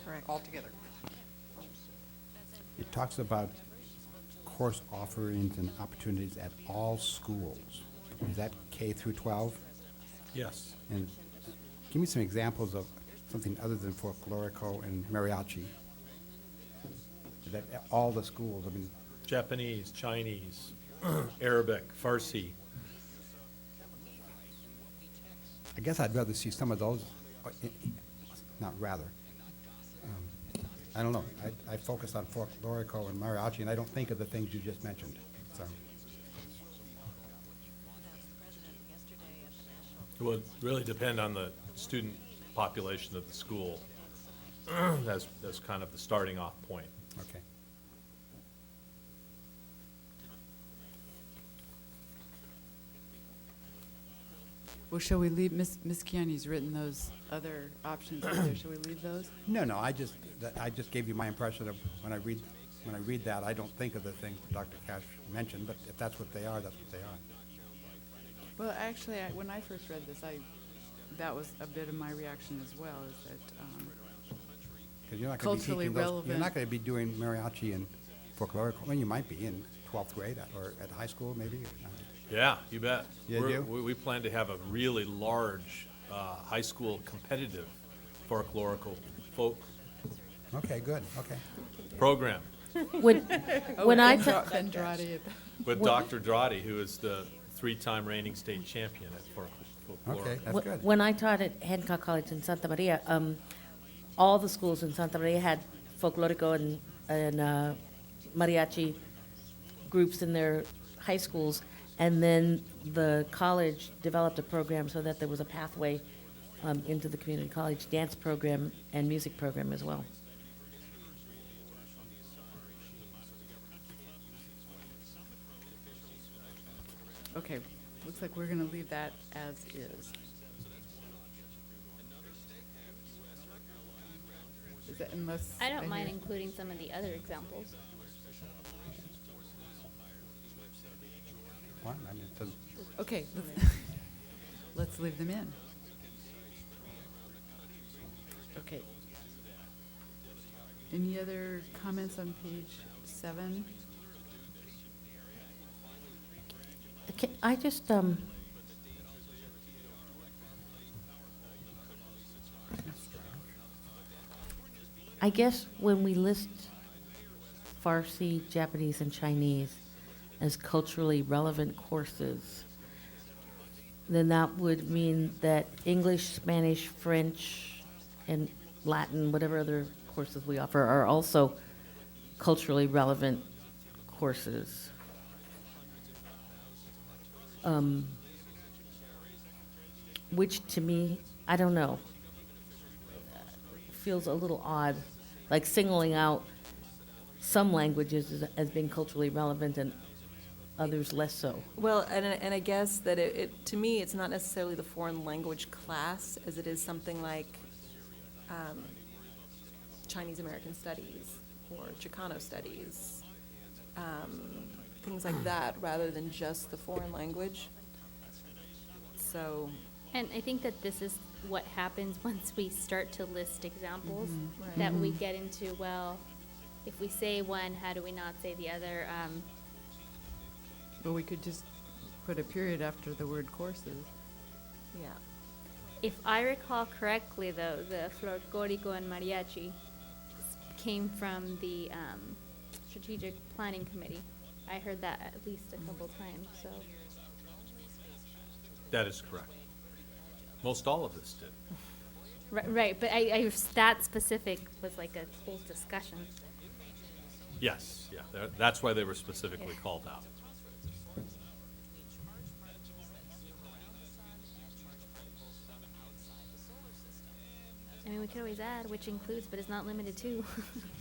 Correct. altogether. It talks about course offerings and opportunities at all schools. Is that K through 12? Yes. And give me some examples of something other than folklorico and mariachi. Is that at all the schools? I mean, Japanese, Chinese, Arabic, Farsi. I guess I'd rather see some of those, not rather. I don't know. I focus on folklorico and mariachi, and I don't think of the things you just mentioned, so. It would really depend on the student population of the school as kind of the starting off point. Okay. Well, shall we leave, Ms. Kiani's written those other options out there, shall we leave those? No, I just gave you my impression of when I read that, I don't think of the things Dr. Cash mentioned, but if that's what they are, that's what they are. Well, actually, when I first read this, that was a bit of my reaction as well, is that, 'Cause you're not gonna be Culturally teaching those- You're relevant. not gonna be doing mariachi and folklorico, well, you might be in 12th grade or at high school, maybe. Yeah, you bet. You do? We plan to have a really large high school competitive folklorico folk Okay, good, okay. program When, when I, ta- Andrade, with Dr. Drati, who is the 3-time reigning state champion at folklorico. Okay, that's Wh- good. When I taught at Hancock College in Santa Maria, all the schools in Santa Maria had folklorico and mariachi groups in their high schools, and then the college developed a program so that there was a pathway into the community college dance program and music program as well. okay, looks like we're gonna leave that as is. Is that unless? I don't mind hear- including some of the other examples. What? I mean, it doesn't- Okay, let's leave them in. Okay. Any other comments on page 7? I just, I guess when we list Farsi, Japanese, and Chinese as culturally relevant courses, then that would mean that English, Spanish, French, and Latin, whatever other courses we offer, are also culturally relevant courses. Which to me, I don't know, feels a little odd, like singling out some languages as being culturally relevant and others less so. Well, and I guess that to me, it's not necessarily the foreign language class as it is something like Chinese American Studies or Chicano Studies, things like that, rather than just the foreign language. So, And I think that this is what happens once we start to list examples, Right. that we get into, well, if we say one, how do we not say the other? Well, we could just put a period after the word courses. yeah. If I recall correctly, though, the folklorico and mariachi came from the strategic planning committee. I heard that at least a couple times, so. That is correct. Most all of this did. Right, but that specific was like a whole discussion. Yes, yeah, that's why they were specifically called out. I mean, we could always add, which includes but is not limited to.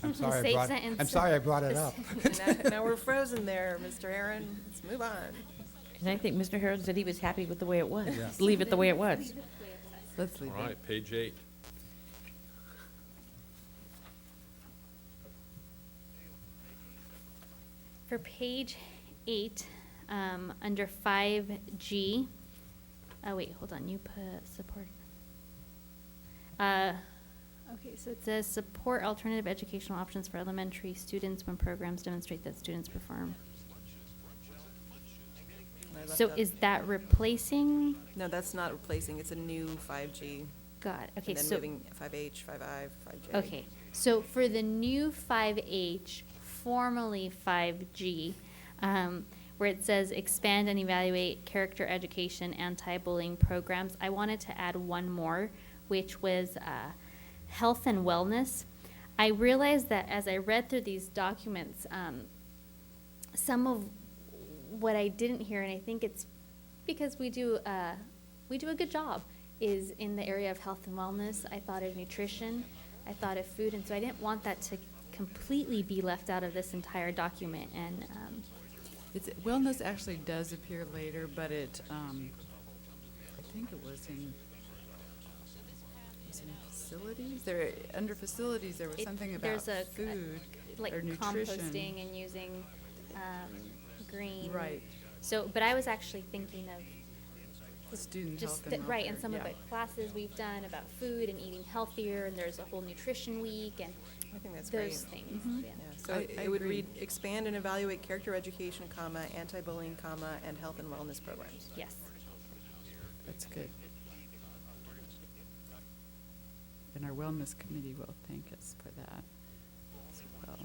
I'm The sorry safe I sentence. brought it up. Now we're frozen there, Mr. Aaron. Let's move on. And I think Mr. Harrod said he was happy with the way it was. Yeah. Leave it the way it was. Let's leave All it. right, page 8. For page 8, under 5G, oh wait, hold on, you put support. Okay, Okay, so it says support alternative educational options for elementary students when programs demonstrate that students perform. And I left So out- is that replacing? No, that's not replacing, it's a new 5G. God, okay, And then so. moving 5H, 5I, 5J. Okay, so for the new 5H, formerly 5G, where it says expand and evaluate character education anti-bullying programs, I wanted to add one more, which was health and wellness. I realized that as I read through these documents, some of what I didn't hear, and I think it's because we do a good job, is in the area of health and wellness. I thought of nutrition, I thought of food, and so I didn't want that to completely be left out of this entire document. And Wellness actually does appear later, but I think it was in facilities. Under facilities, there was something about there's a food like or nutrition. composting and using green. Right. So, but I was actually thinking of Student just health and right, and welfare, some of yeah. the classes we've done about food and eating healthier, and there's a whole nutrition week and I think that's great. those things. Mhm. Yeah. Yeah, so I it would agree. read, expand and evaluate character education, comma, anti-bullying, comma, and health and wellness programs. Yes. That's good. And our wellness committee will thank us for that as well.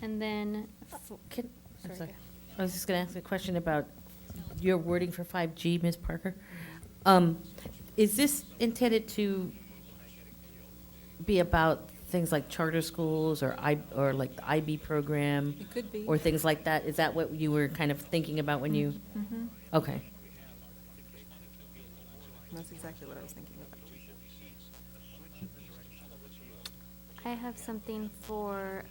And then, Can, I'm Sorry, sorry. go. I was just gonna ask a question about your wording for 5G, Ms. Parker. Is this intended to be about things like charter schools or like the IB program? It could be. Or things like that? Is that what you were kind of thinking about when you? Mm-hmm. Okay. That's exactly what I was thinking about. I have something for,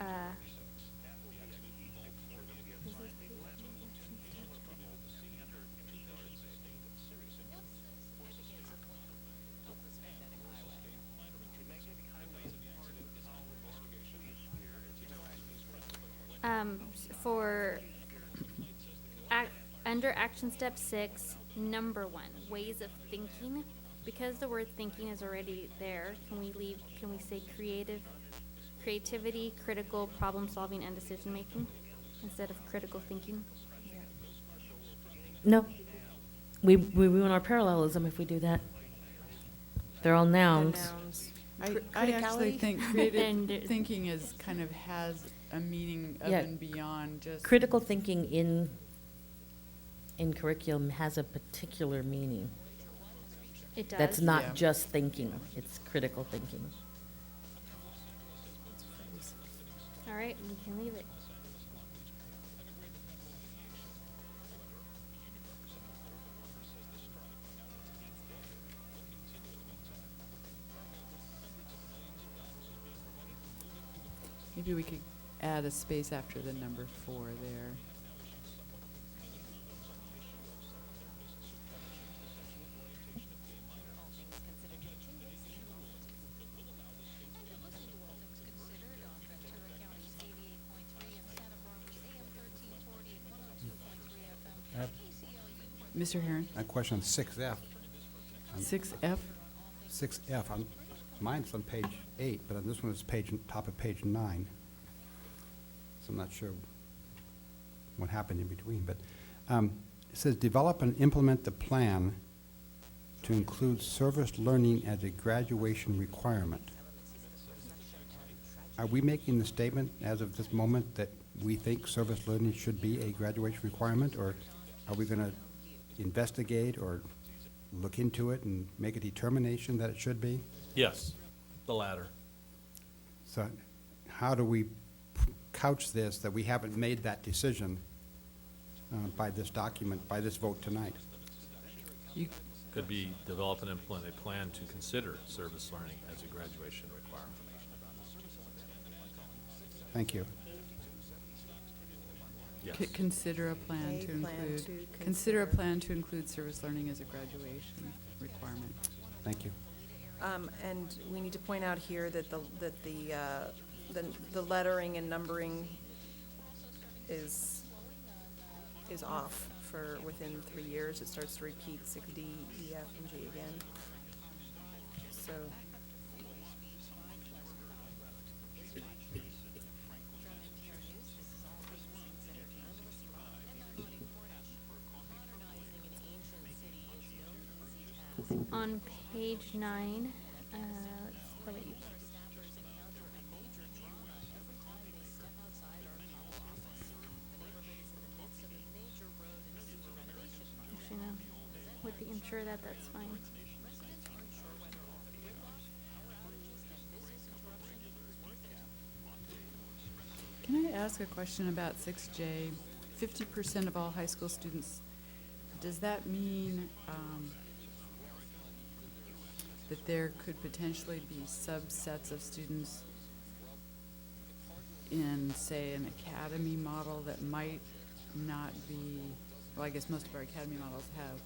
for under action step 6, number 1, ways of thinking. Because the word thinking is already there, can we say creativity, critical problem solving, and decision making instead of critical thinking? No. We ruin our parallelism if we do that. They're all The nouns. nouns. I actually Criticality? think And creative thinking is kind of has a meaning of Yeah. and beyond just. Critical thinking in curriculum has a particular meaning. It does. That's not Yeah. just thinking, it's critical thinking. All right, we can leave it. Maybe we could add a space after the number 4 there. Mr. Herron, A question on 6F. 6F? 6F, mine's on page 8, but on this one it's top of page 9. So I'm not sure what happened in between, but it says, develop and implement the plan to include service learning as a graduation requirement. Are we making the statement as of this moment that we think service learning should be a graduation requirement, or are we going to investigate or look into it and make a determination that it should be? Yes, the latter. So how do we couch this, that we haven't made that decision by this document, by this vote tonight? You, Could be develop and implement a plan to consider service learning as a graduation requirement. Thank you. Yes. consider a plan A to plan include, to consider a consider. plan to include service learning as a graduation requirement. Thank you. And we need to point out here that the lettering and numbering is off for within 3 years. It starts to repeat 6D, E, F, and G again. so. On page 9, let's pull it. Actually, no. With the ensure that, that's fine. Can I ask a question about 6J? 50% of all high school students, does that mean that there could potentially be subsets of students in, say, an academy model that might not be, well, I guess most of our academy models have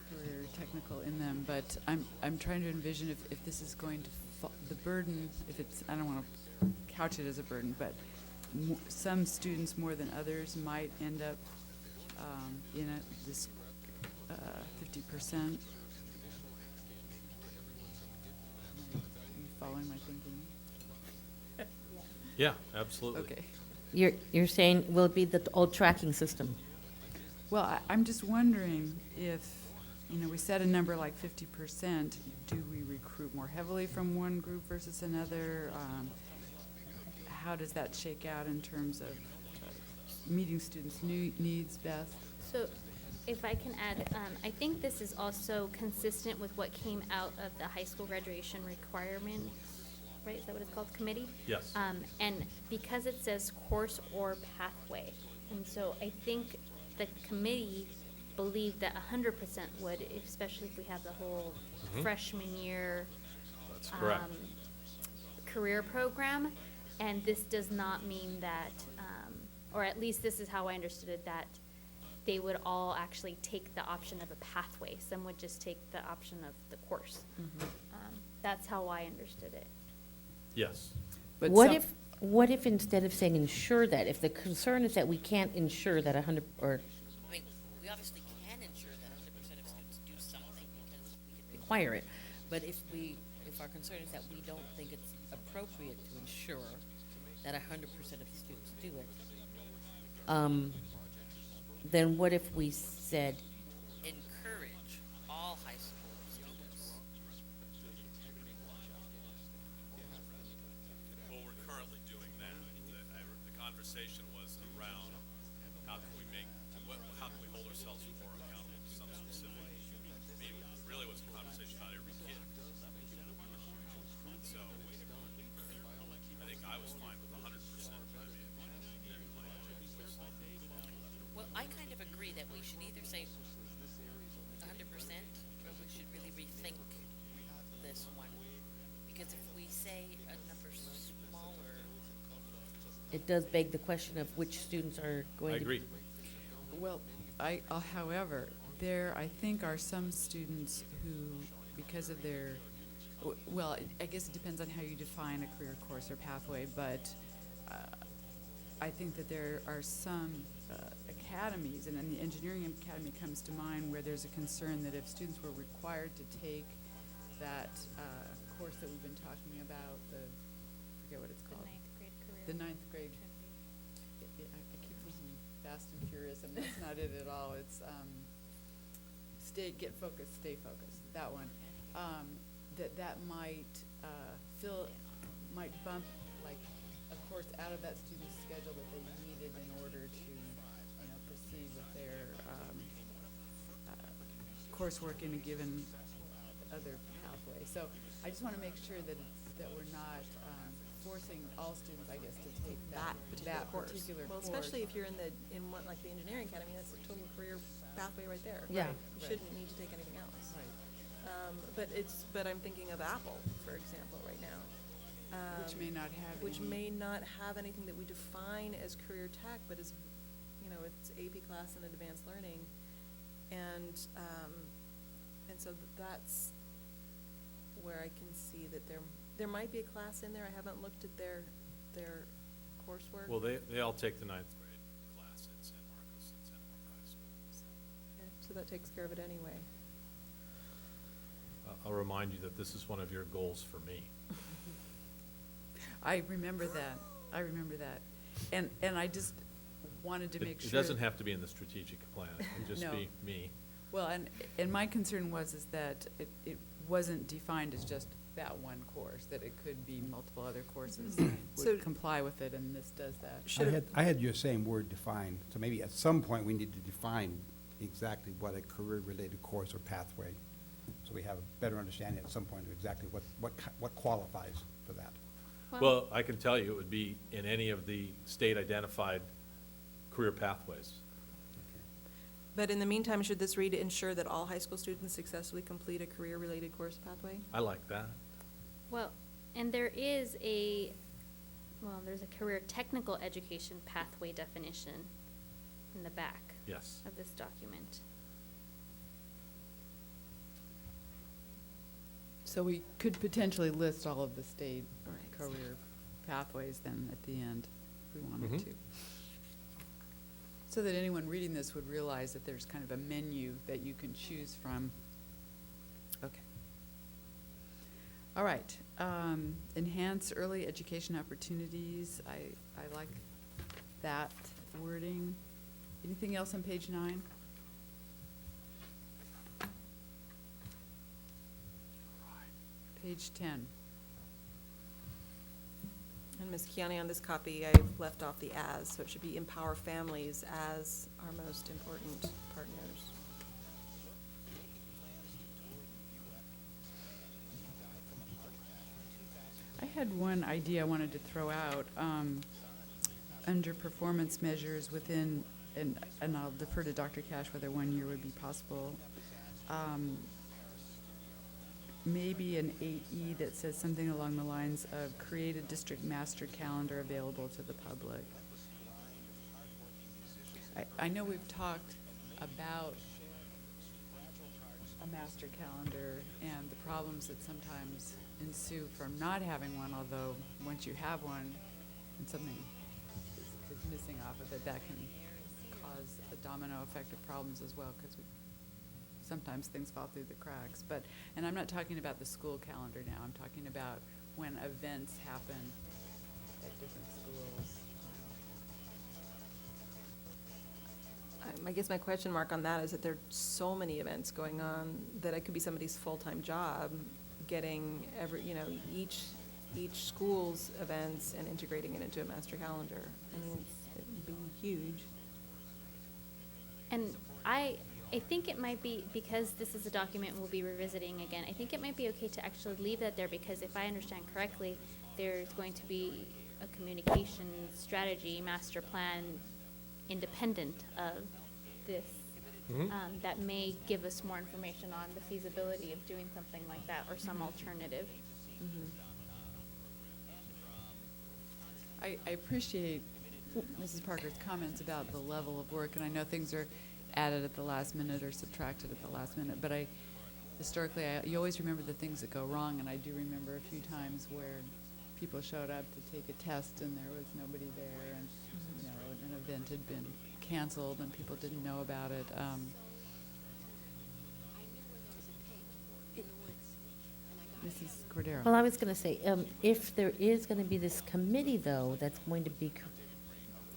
career technical in them, but I'm trying to envision if this is going to, the burden, if it's, I don't want to couch it as a burden, but some students more than others might end up in this 50%. You following my thinking? Yeah, absolutely. Okay. You're saying, will it be the old tracking system? Well, I'm just wondering if, we set a number like 50%, do we recruit more heavily from one group versus another? How does that shake out in terms of meeting students' needs best? So, if I can add, I think this is also consistent with what came out of the high school graduation requirements, right? Is that what it's called, committee? Yes. And because it says course or pathway, and so I think the committee believed that 100% would, especially if we have the whole freshman year That's correct. career program. And this does not mean that, or at least this is how I understood it, that they would all actually take the option of a pathway. Some would just take the option of the course. That's how I understood it. Yes. But What if instead of saying ensure that, if the concern is that we can't ensure that 100, or, I mean, we obviously can ensure that 100% of students do something because we can require it, but if our concern is that we don't think it's appropriate to ensure that 100% of the students do it, then what if we said encourage all high school students? Well, we're currently doing that. The conversation was around how can we hold ourselves more accountable to some specific, I mean, it really was a conversation about every kid. So, I think I was fine with 100%. Well, I kind of agree that we should either say 100% or we should really rethink this one. Because if we say a number smaller, it does beg the question of which students are going I to. agree. Well, however, there, I think, are some students who, because of their, well, I guess it depends on how you define a career course or pathway, but I think that there are some academies, and then the engineering academy comes to mind, where there's a concern that if students were required to take that course that we've been talking about, I forget what it's The called. ninth grade career. The ninth grade. I keep thinking Fast and Furious, and that's not it at all. It's get focused, stay focused. That one. That might might bump like a course out of that student's schedule that they needed in order to proceed with their coursework in a given other pathway. So I just want to make sure that we're not forcing all students, I guess, to take that particular Well, course. especially if you're in one like the engineering academy, that's a total career pathway right there. Yeah. You shouldn't need to take anything else. Right. But I'm thinking of Apple, for example, right now. Which may not have Which any- may not have anything that we define as career tech, but is, it's AP class and advanced learning. And so that's where I can see that there might be a class in there. I haven't looked at their coursework. Well, they all take the ninth grade class at San Marcos and Santa Barbara High School. Okay, so that takes care of it anyway. I'll remind you that this is one of your goals for me. I remember that. I remember that. And I just wanted to make It sure. doesn't have to be in the strategic plan, it can just No. be me. Well, and my concern is that it wasn't defined as just that one course, that it could be multiple other courses that So- would comply with it, and this does that. I had your same word defined, so maybe at some point we need to define exactly what a career-related course or pathway, so we have a better understanding at some point of exactly what qualifies for that. Well, I can tell you, it would be in any of the state-identified career pathways. But in the meantime, should this read, ensure that all high school students successfully complete a career-related course pathway? I like that. Well, and there's a career technical education pathway definition in the back Yes. of this document. So we could potentially list all of the state Right. career pathways then at the end, if we wanted Mhm. to. So that anyone reading this would realize that there's kind of a menu that you can choose from. Okay. All right, enhance early education opportunities, I like that wording. Anything else on page 9? Page 10. And Ms. Kiani, on this copy, I've left off the as, so it should be empower families as our most important partners. I had one idea I wanted to throw out, under performance measures within, and I'll defer to Dr. Cash whether 1 year would be possible. Maybe an 8E that says something along the lines of create a district master calendar available to the public. I know we've talked about a master calendar and the problems that sometimes ensue from not having one, although once you have one and something is missing off of it, that can cause a domino effect of problems as well, because sometimes things fall through the cracks. And I'm not talking about the school calendar now, I'm talking about when events happen at different schools. I guess my question mark on that is that there are so many events going on that it could be somebody's full-time job, getting each school's events and integrating it into a master calendar. I mean, it'd be huge. And I think it might be, because this is a document we'll be revisiting again, I think it might be okay to actually leave that there, because if I understand correctly, there's going to be a communication strategy, master plan, independent of this, Mhm. that may give us more information on the feasibility of doing something like that, or some alternative. I appreciate Mrs. Parker's comments about the level of work, and I know things are added at the last minute or subtracted at the last minute, but historically, you always remember the things that go wrong, and I do remember a few times where people showed up to take a test and there was nobody there, and, an event had been canceled and people didn't know about it. Mrs. Cordero. Well, I was going to say, if there is going to be this committee, though, that's going to be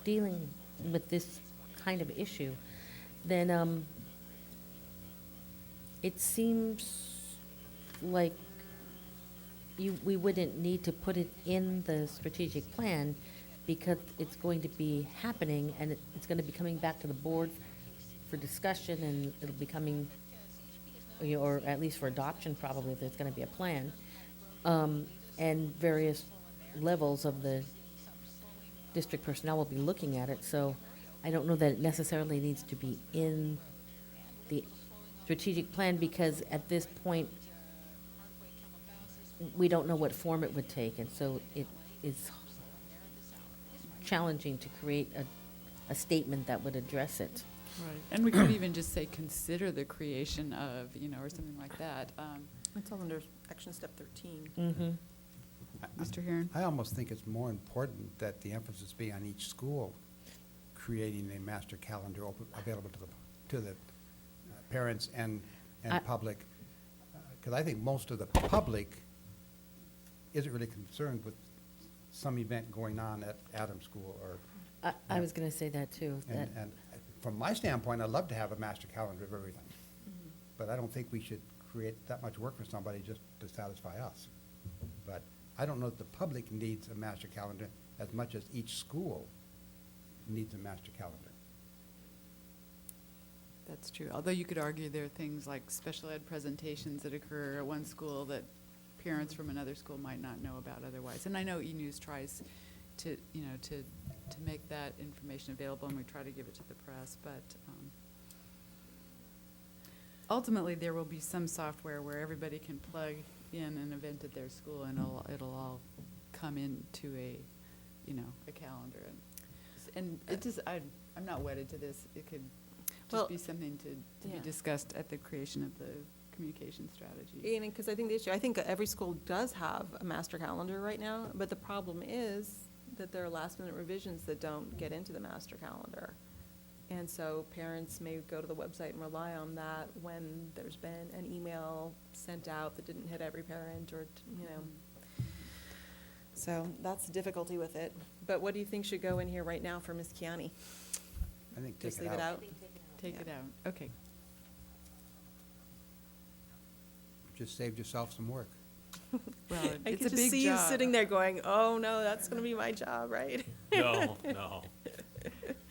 dealing with this kind of issue, then it seems like we wouldn't need to put it in the strategic plan, because it's going to be happening, and it's going to be coming back to the board for discussion, and it'll be coming, or at least for adoption probably, if there's going to be a plan, and various levels of the district personnel will be looking at it. So I don't know that it necessarily needs to be in the strategic plan, because at this point, we don't know what form it would take, and so it is challenging to create a statement that would address it. Right, and we could even just say, consider the creation of, or something like that. It's all under action step 13. Mm-hmm. Mr. Heron? I almost think it's more important that the emphasis be on each school creating a master calendar available to the parents and I- public. Because I think most of the public isn't really concerned with some event going on at Adams School or. I was going to say that too. that- And from my standpoint, I'd love to have a master calendar of everything. But I don't think we should create that much work for somebody just to satisfy us. But I don't know if the public needs a master calendar as much as each school needs a master calendar. That's true. Although you could argue there are things like special ed presentations that occur at one school that parents from another school might not know about otherwise. And I know E-News tries to, to make that information available, and we try to give it to the press, but ultimately there will be some software where everybody can plug in an event at their school, and it'll all come into a calendar. And it just, I'm not wedded to this. It could Well, just be something to be yeah. discussed at the creation of the communication strategy. Because I think every school does have a master calendar right now, but the problem is that there are last-minute revisions that don't get into the master calendar. And so parents may go to the website and rely on that when there's been an email sent out that didn't hit every parent or, So that's the difficulty with it. But what do you think should go in here right now for Ms. Kiani? I think take Just it leave it out. out? Take Yeah. it out. Okay. Just saved yourself some work. Well, I it's could a just big see you job. sitting there going, oh, no, that's going to be my job, right? No.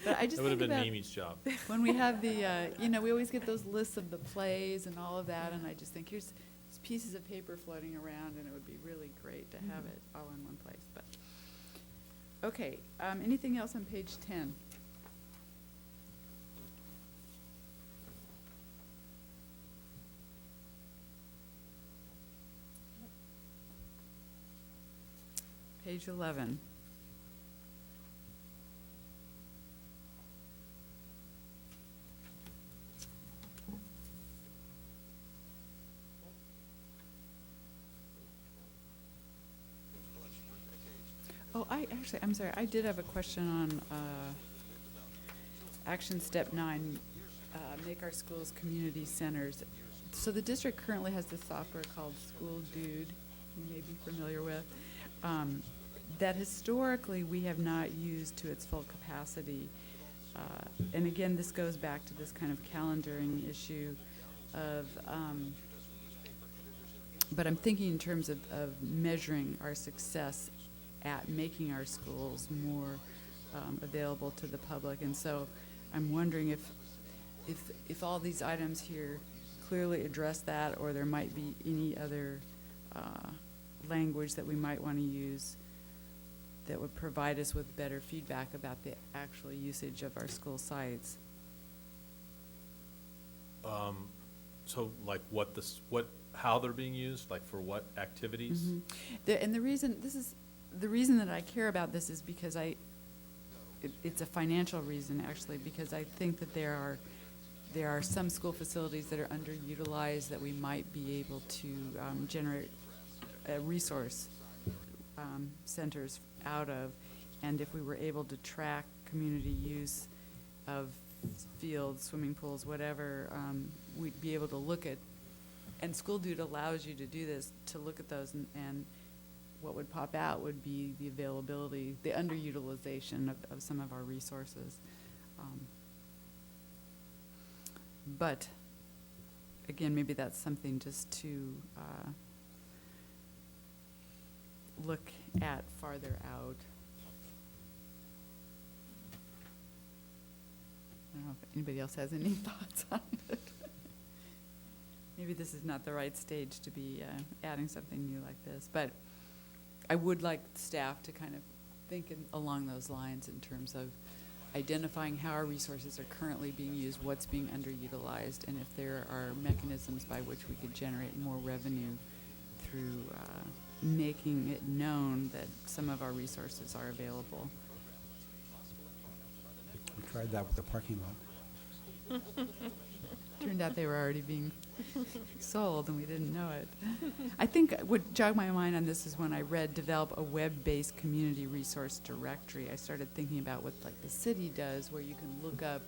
But I just That would have think been about Mimi's job. when we have the, we always get those lists of the plays and all of that, and I just think here's these pieces of paper floating around, and it would be really great to have it all in one place. But okay, anything else on page 10? Page 11. Oh, I'm sorry, I did have a question on action step 9, make our schools community centers. So the district currently has this software called School Dude, you may be familiar with, that historically we have not used to its full capacity. And again, this goes back to this kind of calendaring issue of, but I'm thinking in terms of measuring our success at making our schools more available to the public. And so I'm wondering if all these items here clearly address that, or there might be any other language that we might want to use that would provide us with better feedback about the actual usage of our school sites. So like how they're being used, like for what activities? And the reason that I care about this is because it's a financial reason, actually, because I think that there are some school facilities that are underutilized that we might be able to generate resource centers out of. And if we were able to track community use of fields, swimming pools, whatever, we'd be able to look at, and School Dude allows you to do this, to look at those, and what would pop out would be the availability, the underutilization of some of our resources. But again, maybe that's something just to look at farther out. I don't know if anybody else has any thoughts on it. Maybe this is not the right stage to be adding something new like this, but I would like staff to kind of think along those lines in terms of identifying how our resources are currently being used, what's being underutilized, and if there are mechanisms by which we could generate more revenue through making it known that some of our resources are available. We tried that with the parking lot. Turned out they were already being sold and we didn't know it. I think what jogged my mind on this is when I read develop a web-based community resource directory. I started thinking about what like the city does, where you can look up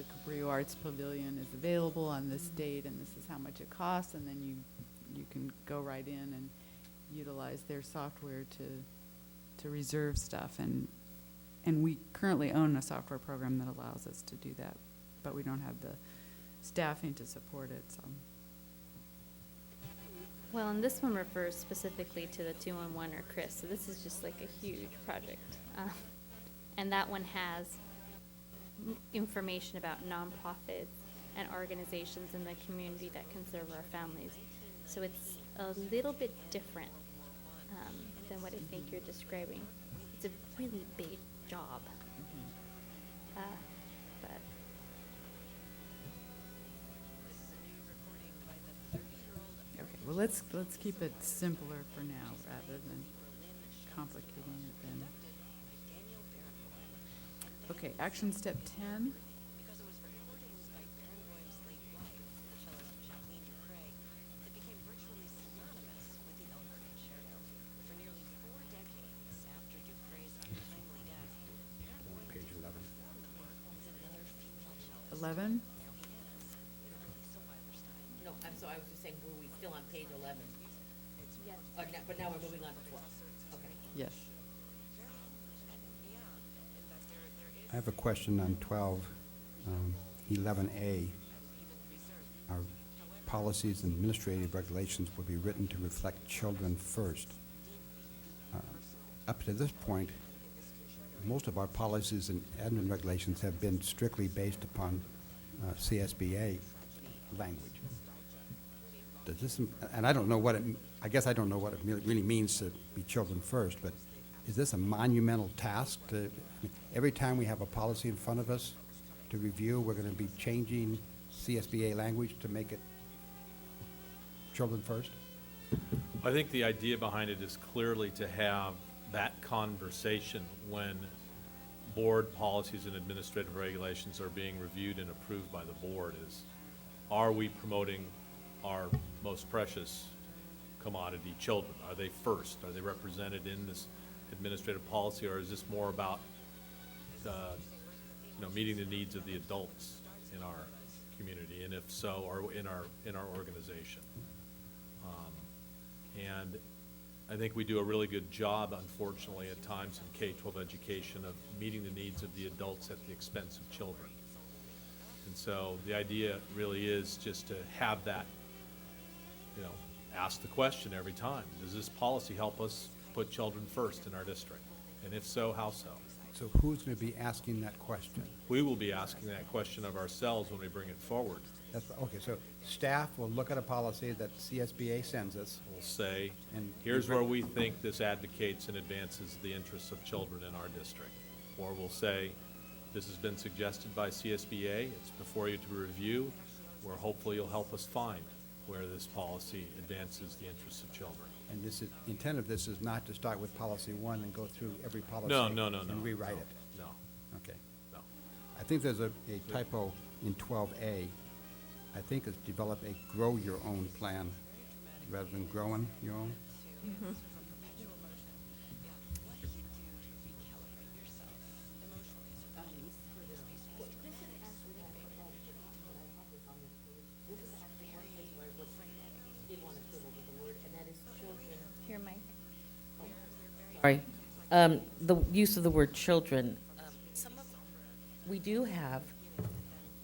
the Cabrillo Arts Pavilion is available on this date, and this is how much it costs, and then you can go right in and utilize their software to reserve stuff. And we currently own a software program that allows us to do that, but we don't have the staffing to support it, so. Well, and this one refers specifically to the 2-on-1 or Chris, so this is just like a huge project. And that one has information about nonprofits and organizations in the community that can serve our families. So it's a little bit different than what I think you're describing. It's a really big job. But Okay, well, let's keep it simpler for now rather than complicating it then. Okay, action step 10. Page 11. 11. No, I'm sorry, I was just saying, were we still on page 11? Yes. But now we're moving on to 12. Okay. Yes. I have a question on 12, 11A. Our policies and administrative regulations will be written to reflect children first. Up to this point, most of our policies and admin regulations have been strictly based upon CSBA language. Does this, and I don't know what it, I guess I don't know what it really means to be children first, but is this a monumental task to, every time we have a policy in front of us to review, we're going to be changing CSBA language to make it children first? I think the idea behind it is clearly to have that conversation when board policies and administrative regulations are being reviewed and approved by the board is, are we promoting our most precious commodity, children? Are they first? Are they represented in this administrative policy, or is this more about meeting the needs of the adults in our community, and if so, or in our organization? And I think we do a really good job, unfortunately, at times in K-12 education of meeting the needs of the adults at the expense of children. And so the idea really is just to have that, ask the question every time, does this policy help us put children first in our district? And if so, how so? So who's going to be asking that question? We will be asking that question of ourselves when we bring it forward. Okay, so staff will look at a policy that CSBA sends us. We'll say, And here's we- where we think this advocates and advances the interests of children in our district. Or we'll say, this has been suggested by CSBA, it's before you to review, where hopefully you'll help us find where this policy advances the interests of children. And this is, the intent of this is not to start with policy one and go through every policy. No. And rewrite it. No, Okay. no. I think there's a typo in 12A. I think it's develop a grow your own plan rather than growing your own. Here, Mike. Sorry. The use of the word children. We do have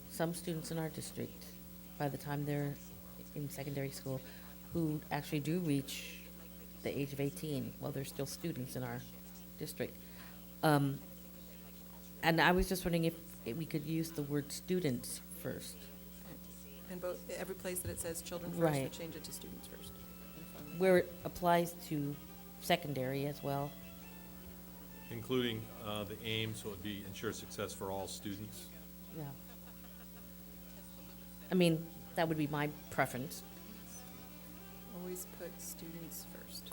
some students in our district, by the time they're in secondary school, who actually do reach the age of 18 while they're still students in our district. And I was just wondering if we could use the word students first. And both, every place that it says children first, we Right. change it to students first. Where it applies to secondary as well. Including the aim, so it would be ensure success for all students. Yeah. I mean, that would be my preference. Always put students first.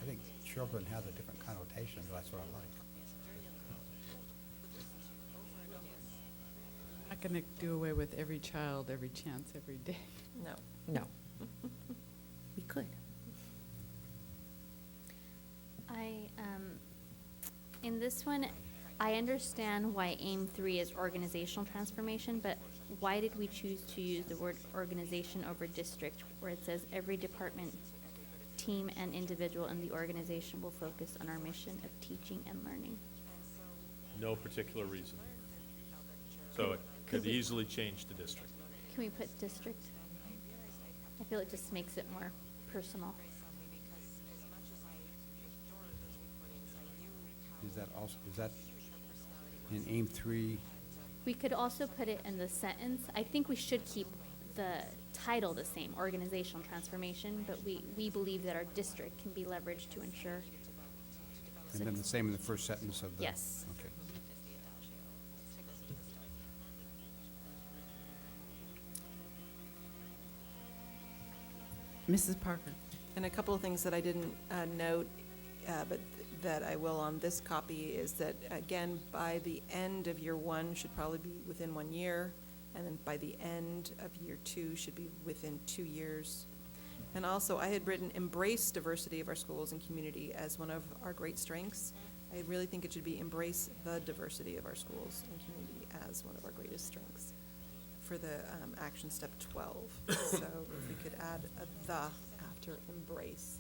I think children has a different connotation, but that's what I like. Not going to do away with every child, every chance, every day. No. No. We could. In this one, I understand why aim 3 is organizational transformation, but why did we choose to use the word organization over district, where it says every department, team, and individual in the organization will focus on our mission of teaching and learning? No particular reason. So it Could could we- easily change to district. Can we put district? I feel it just makes it more personal. Is that also, is that in aim 3? We could also put it in the sentence. I think we should keep the title the same, organizational transformation, but we believe that our district can be leveraged to ensure. And then the same in the first sentence of the? Yes. Okay. Mrs. Parker? And a couple of things that I didn't note, but that I will on this copy is that, again, by the end of year 1 should probably be within 1 year, and then by the end of year 2 should be within 2 years. And also, I had written embrace diversity of our schools and community as one of our great strengths. I really think it should be embrace the diversity of our schools and community as one of our greatest strengths for the action step 12. So if we could add a the after embrace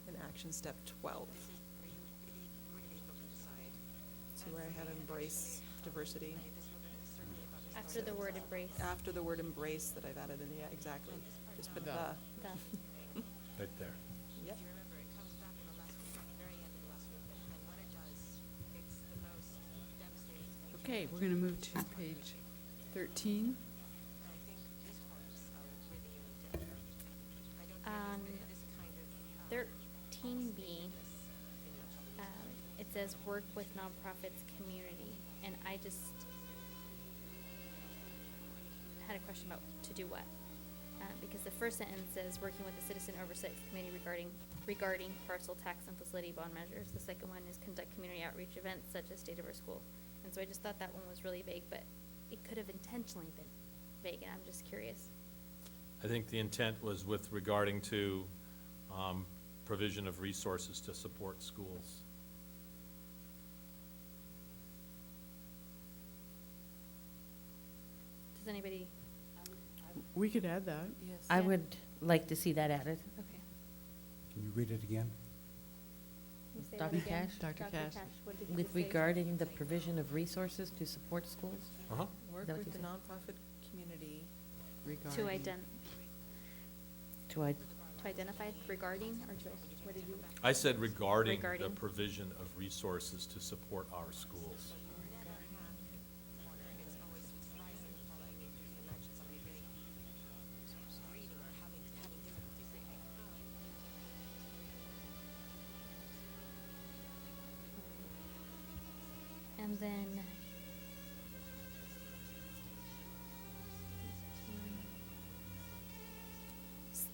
in action step 12. See where I have embrace diversity? After the word embrace. After the word embrace that I've added in, yeah, exactly. Just put the. The. Right there. Yep. Okay, we're going to move to page 13. On 13B, it says work with nonprofits community, and I just had a question about to do what? Because the first sentence says working with the citizen oversight committee regarding parcel tax and facility bond measures. The second one is conduct community outreach events such as State of Our School. And so I just thought that one was really vague, but it could have intentionally been vague, and I'm just curious. I think the intent was with regarding to provision of resources to support schools. Does anybody? We could add that. Yes. I Yeah. would like to see that added. Okay. Can you read it again? Can you say Dr. that again? Cash? Dr. Cash. What did you With just say? regarding the provision of resources to support schools? Uh-huh. Work Is that what with you the said? nonprofit community. To To identify regarding, or to, what did you? I said regarding the Regarding. provision of resources to support our schools. And then.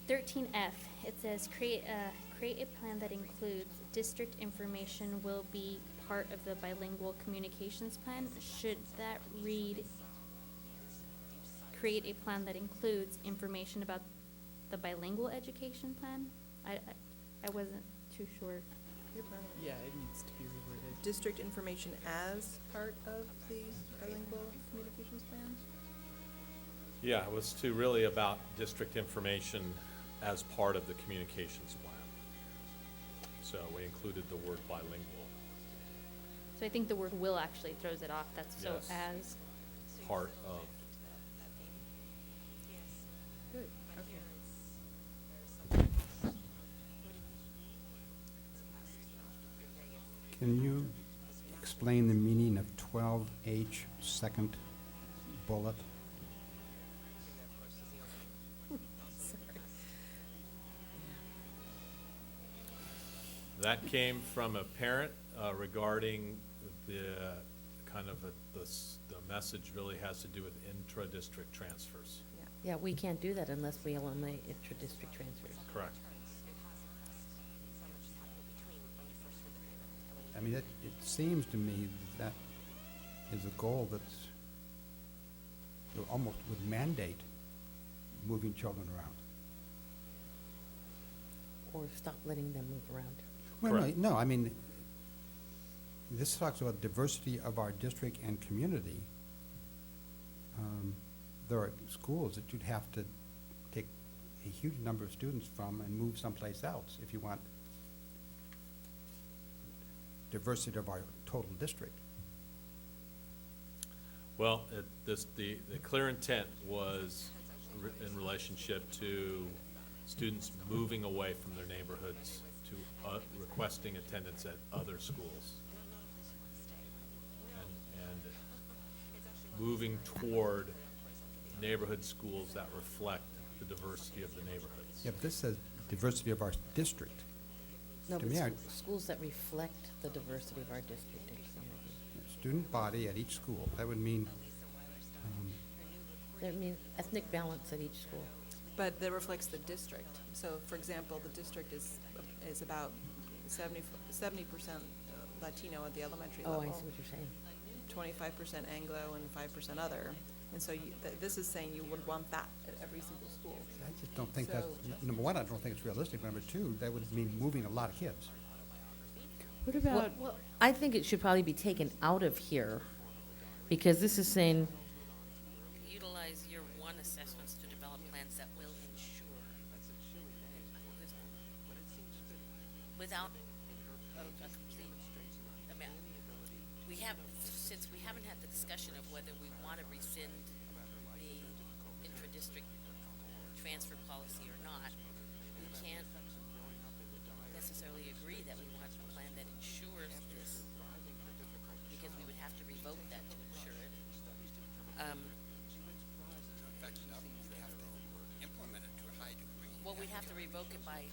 13F, it says create a plan that includes district information will be part of the bilingual communications plan. Should that read, create a plan that includes information about the bilingual education plan? I wasn't too sure. Yeah, it needs to be reworded. District information as part of the bilingual communications plan? Yeah, it was to really about district information as part of the communications plan. So we included the word bilingual. So I think the word will actually throws it off. That's so Yes. as. Part of. Good, okay. Can you explain the meaning of 12H second bullet? That came from a parent regarding the kind of the message really has to do with intra-district transfers. Yeah, we can't do that unless we eliminate intra-district transfers. Correct. I mean, it seems to me that is a goal that's almost would mandate moving children around. Or stop letting them move around. Well, Correct. no, I mean, this talks about diversity of our district and community. There are schools that you'd have to take a huge number of students from and move someplace else if you want diversity of our total district. Well, the clear intent was in relationship to students moving away from their neighborhoods to requesting attendance at other schools. And moving toward neighborhood schools that reflect the diversity of the neighborhoods. Yeah, but this says diversity of our district. No, To but me, schools that reflect the diversity of our district and community. Student body at each school, that would mean, That means ethnic balance at each school. But that reflects the district. So, for example, the district is about 70% Latino at the elementary Oh, level. I see what you're saying. 25% Anglo and 5% other. And so this is saying you would want that at every single school. I just don't think that's, So- number one, I don't think it's realistic. Number two, that would mean moving a lot of kids. What about, I think it should probably be taken out of here, because this is saying, Utilize year one assessments to develop plans that will ensure. Without a complete amount. Since we haven't had the discussion of whether we want to rescind the intra-district transfer policy or not, we can't necessarily agree that we want a plan that ensures this, because we would have to revoke that to ensure it. Well, we'd have to revoke it by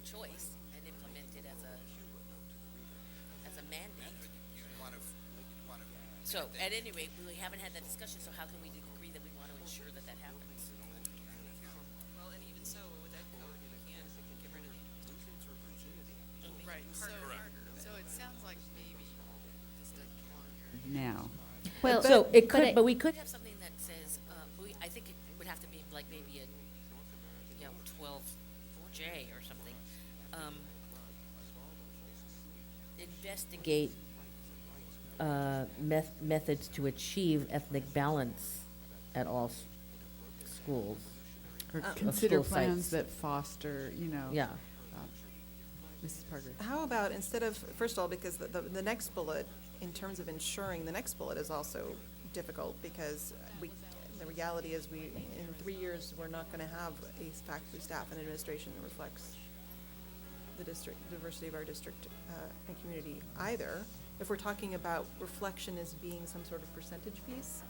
choice and implement it as a mandate. So, at any rate, we haven't had that discussion, so how can we agree that we want to ensure that that happens? Well, and even so, with that code, you can't get rid of the. Right, so it sounds like maybe this doesn't belong here now. Well, so it but could, but we could Have something that says, I think it would have to be like maybe a, 12J or something. Investigate methods to achieve ethnic balance at all schools. Or Of consider school plans sites. that foster, Yeah. Mrs. Parker. How about instead of, first of all, because the next bullet, in terms of ensuring, the next bullet is also difficult because the reality is in 3 years, we're not gonna have a faculty, staff, and administration that reflects the diversity of our district and community either. If we're talking about reflection as being some sort of percentage piece,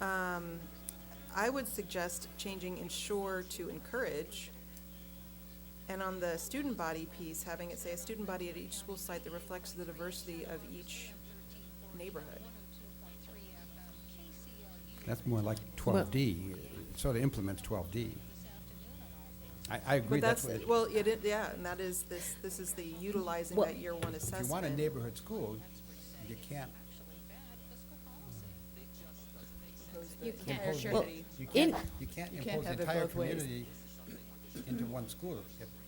I would suggest changing ensure to encourage. And on the student body piece, having it say a student body at each school site that reflects the diversity of each neighborhood. That's more like 12D. It sort of implements 12D. I agree, But that's what it. well, yeah, and that is, this is the utilizing Well, that year one assessment. If you want a neighborhood school, you can't. You can't. impose Sure. it. Well, You in- can't, you can't You can't impose the have it entire both ways. community into one school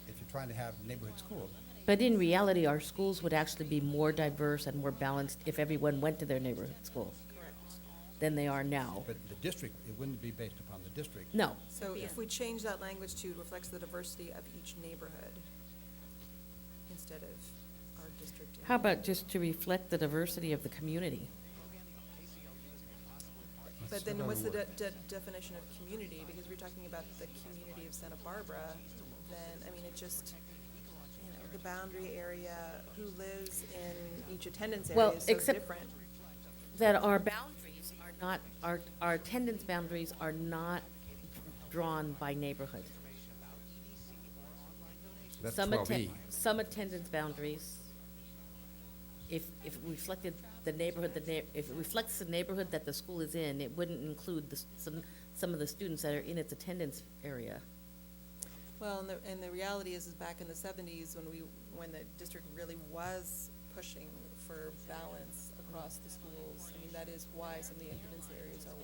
if you're trying to have neighborhood schools. But in reality, our schools would actually be more diverse and more balanced if everyone went to their neighborhood school Correct. than they are now. But the district, it wouldn't be based upon the district. No. So if we change that language to reflects the diversity of each neighborhood instead of our district. How about just to reflect the diversity of the community? But then That's what's the another definition of community? Because we're talking about the community of Santa Barbara, then, I mean, it just, the boundary area, who lives in each attendance Well, area is so except- different. That our boundaries are not, our attendance boundaries are not drawn by neighborhood. That's Some 12E. Some attendance boundaries, if it reflected the neighborhood, if it reflects the neighborhood that the school is in, it wouldn't include some of the students that are in its attendance area. Well, and the reality is back in the 70s, when the district really was pushing for balance across the schools, I mean, that is why some of the attendance areas are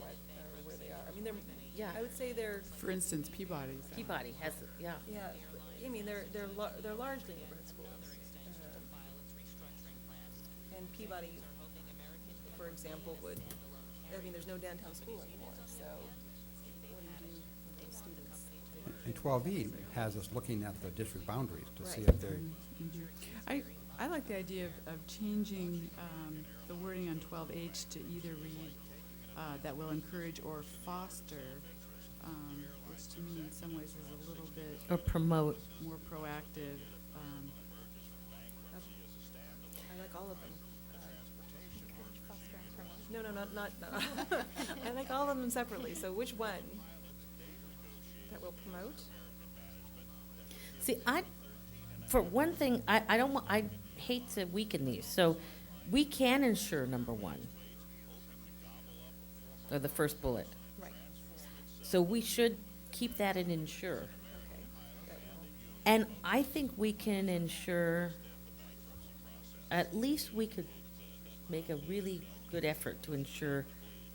where they are. I mean, Yeah. I would say they're, For instance, Peabody's. Peabody has, yeah. yeah, I mean, they're largely neighborhood schools. And Peabody, for example, would, I mean, there's no downtown school anymore, so what do you do with those students? And 12E has us looking at the district boundaries to see Right. if they're, I like the idea of changing the wording on 12H to either read that will encourage or foster, which to me in some ways is a little bit Or promote. more proactive. I like all of them. No, not. I like all of them separately, so which one? That will promote? See, for one thing, I don't want, I hate to weaken these, so we can ensure number one. Or the first bullet. Right, So we should keep that in ensure. okay. That will. And I think we can ensure, at least we could make a really good effort to ensure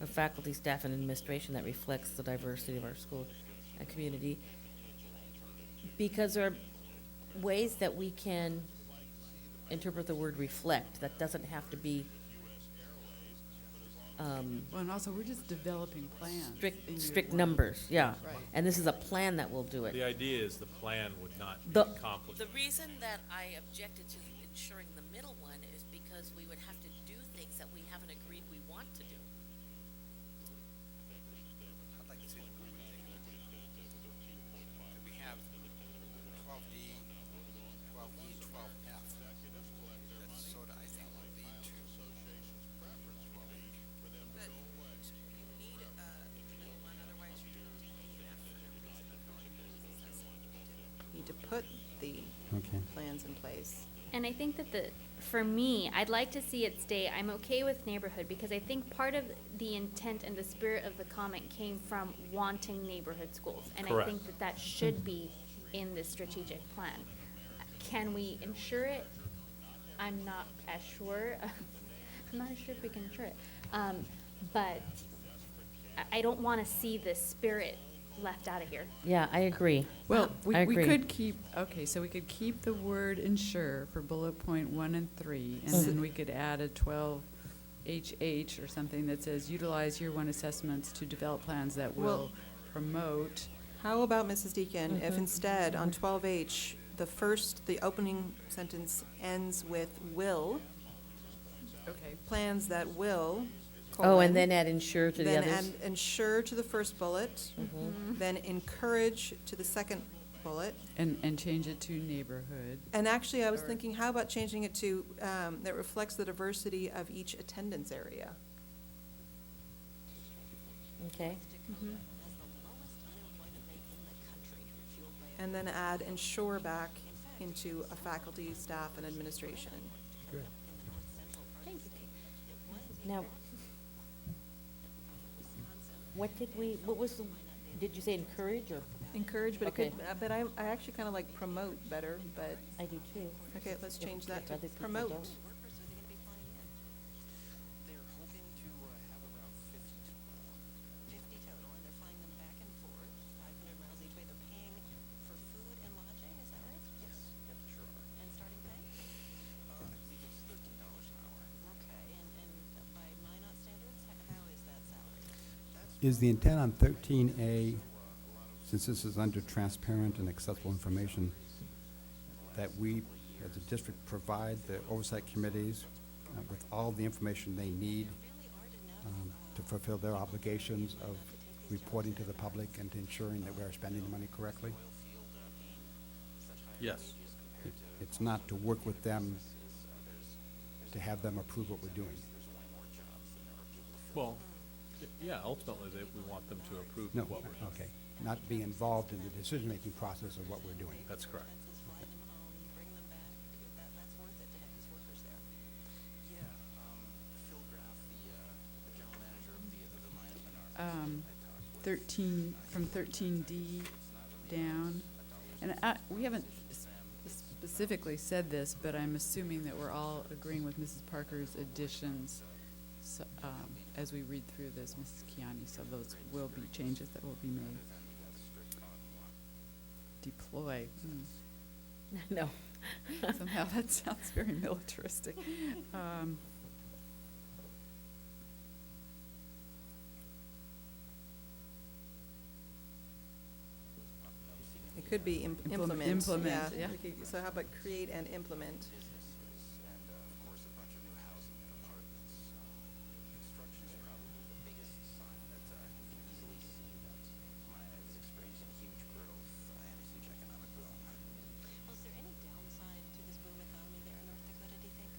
a faculty, staff, and administration that reflects the diversity of our school and community. Because there are ways that we can interpret the word reflect. That doesn't have to be Well, and also, we're just developing plans. in year strict one. numbers, yeah. Right. And this is a plan that will do it. The idea is the plan would not be The- complicated. The reason that I objected to ensuring the middle one is because we would have to do things that we haven't agreed we want to do. I'd like to see the movement thing. That we have 12D, 12E, 12F. That's sort of, I think, will lead to 12H. But you need one, otherwise you're doing F for no reason. Need to put the okay. plans in place. And I think that for me, I'd like to see it stay, I'm okay with neighborhood, because I think part of the intent and the spirit of the comment came from wanting neighborhood schools. And I Correct. think that that should be in this strategic plan. Can we ensure it? I'm not as sure. I'm not as sure if we can ensure it. But I don't want to see the spirit left out of here. Yeah, I agree. Well, we agree. could keep, okay, so we could keep the word ensure for bullet point 1 and 3, and then we could add a 12HH or something that says utilize year one assessments to develop plans that will Well- promote. How about, Mrs. Deacon, if instead on 12H, the opening sentence ends with will, Okay. plans that will, Oh, colon, and then add ensure to the then others? add ensure to the first bullet, then encourage to the second bullet. And change it to neighborhood. And actually, I was Or- thinking, how about changing it to, that reflects the diversity of each attendance area? Okay. And then add ensure back into a faculty, staff, and administration. Now, what was did you say encourage or? Encourage, but it Okay. could, but I actually kind of like promote better, but, I do too. okay, let's change that If to other people promote. don't. Workers, are they gonna be flying in? They're hoping to have around 50 total. 50 total, and they're flying them back and forth, 500 miles each way. They're paying for food and lodging, is that right? Yes, yep, sure are. And starting pay? I believe it's $13 an hour. Okay, and by Minot standards, how is that salary? Is the intent on 13A, since this is under transparent and accessible information, that we, as a district, provide the oversight committees with all the information they need to fulfill their obligations of reporting to the public and to ensuring that we are spending the money correctly? Yes. It's not to work with them to have them approve what we're doing. Well, yeah, ultimately, we want them to approve No, what we're doing. okay. Not be involved in the decision-making process of what we're doing. That's correct. Fly them home, bring them back, that's worth it to have these workers there. Yeah, Phil Graff, the general manager of the Minot Menard. 13, from 13D down. And we haven't specifically said this, but I'm assuming that we're all agreeing with Mrs. Parker's additions so, as we read through this, Mrs. Kiani, so those will be changes that will be made. Deploy. No. Somehow that sounds very militaristic. could be implement. Implement, yeah. We could- So how about create and implement? Was there any downside to this boom economy there in North Dakota, do you think?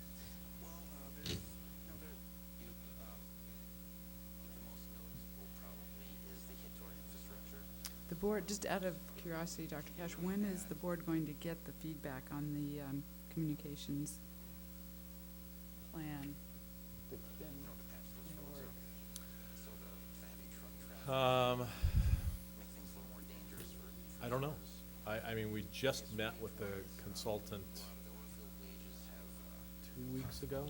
The board, just out of curiosity, Dr. Cash, when is the board going to get the feedback on the communications plan that's been in the works? I don't know. I mean, we just met with the consultant 2 weeks ago.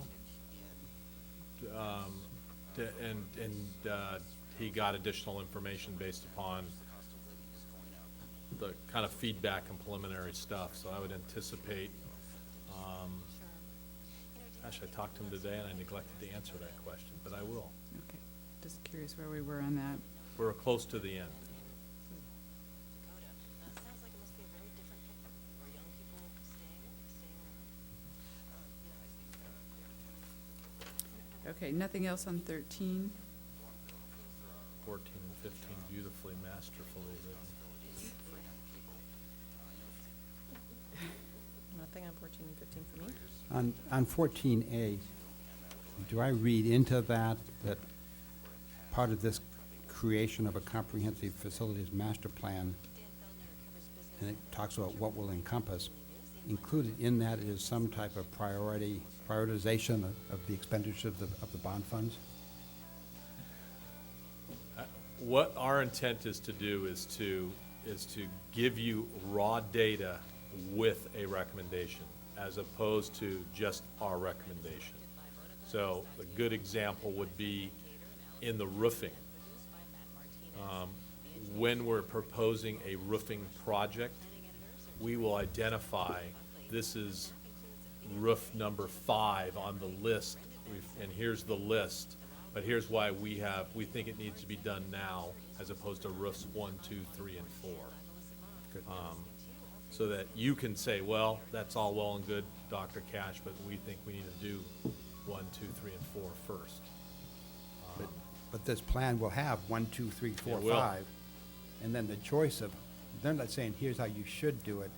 And he got additional information based upon the kind of feedback and preliminary stuff, so I would anticipate, gosh, I talked to him today and I neglected to answer that question, but I will. Okay, just curious where we were on that. We're close to the end. Dakota, sounds like it must be a very different picture for young people staying around. Okay, nothing else on 13? 14 and 15 beautifully, masterfully written. Nothing on 14 and 15 for me. On 14A, do I read into that part of this creation of a comprehensive facilities master plan, and it talks about what will encompass, included in that is some type of prioritization of the expenditures of the bond funds? What our intent is to do is to give you raw data with a recommendation, as opposed to just our recommendation. So a good example would be in the roofing. When we're proposing a roofing project, we will identify, this is roof number 5 on the list, and here's the list, but here's why we think it needs to be done now, as opposed to roofs 1, 2, 3, and 4. Good. So that you can say, well, that's all well and good, Dr. Cash, but we think we need to do 1, 2, 3, and 4 first. But this plan will have 1, 2, 3, 4, It will. 5, and then the choice of, they're not saying, here's how you should do it,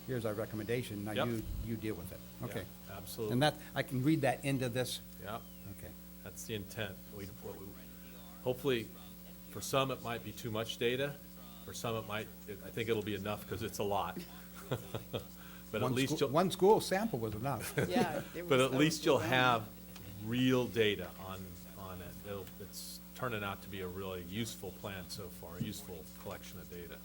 here's our recommendation, now Yep. you deal with it. Yeah, Okay. absolutely. And that, I can read that into this? Yeah, Okay. that's the intent. Hopefully, for some, it might be too much data. For some, I think it'll be enough because it's a lot. But at least you'll, One school sample was enough. Yeah. but at least you'll have real data on it. It's turning out to be a really useful plan so far, a useful collection of data.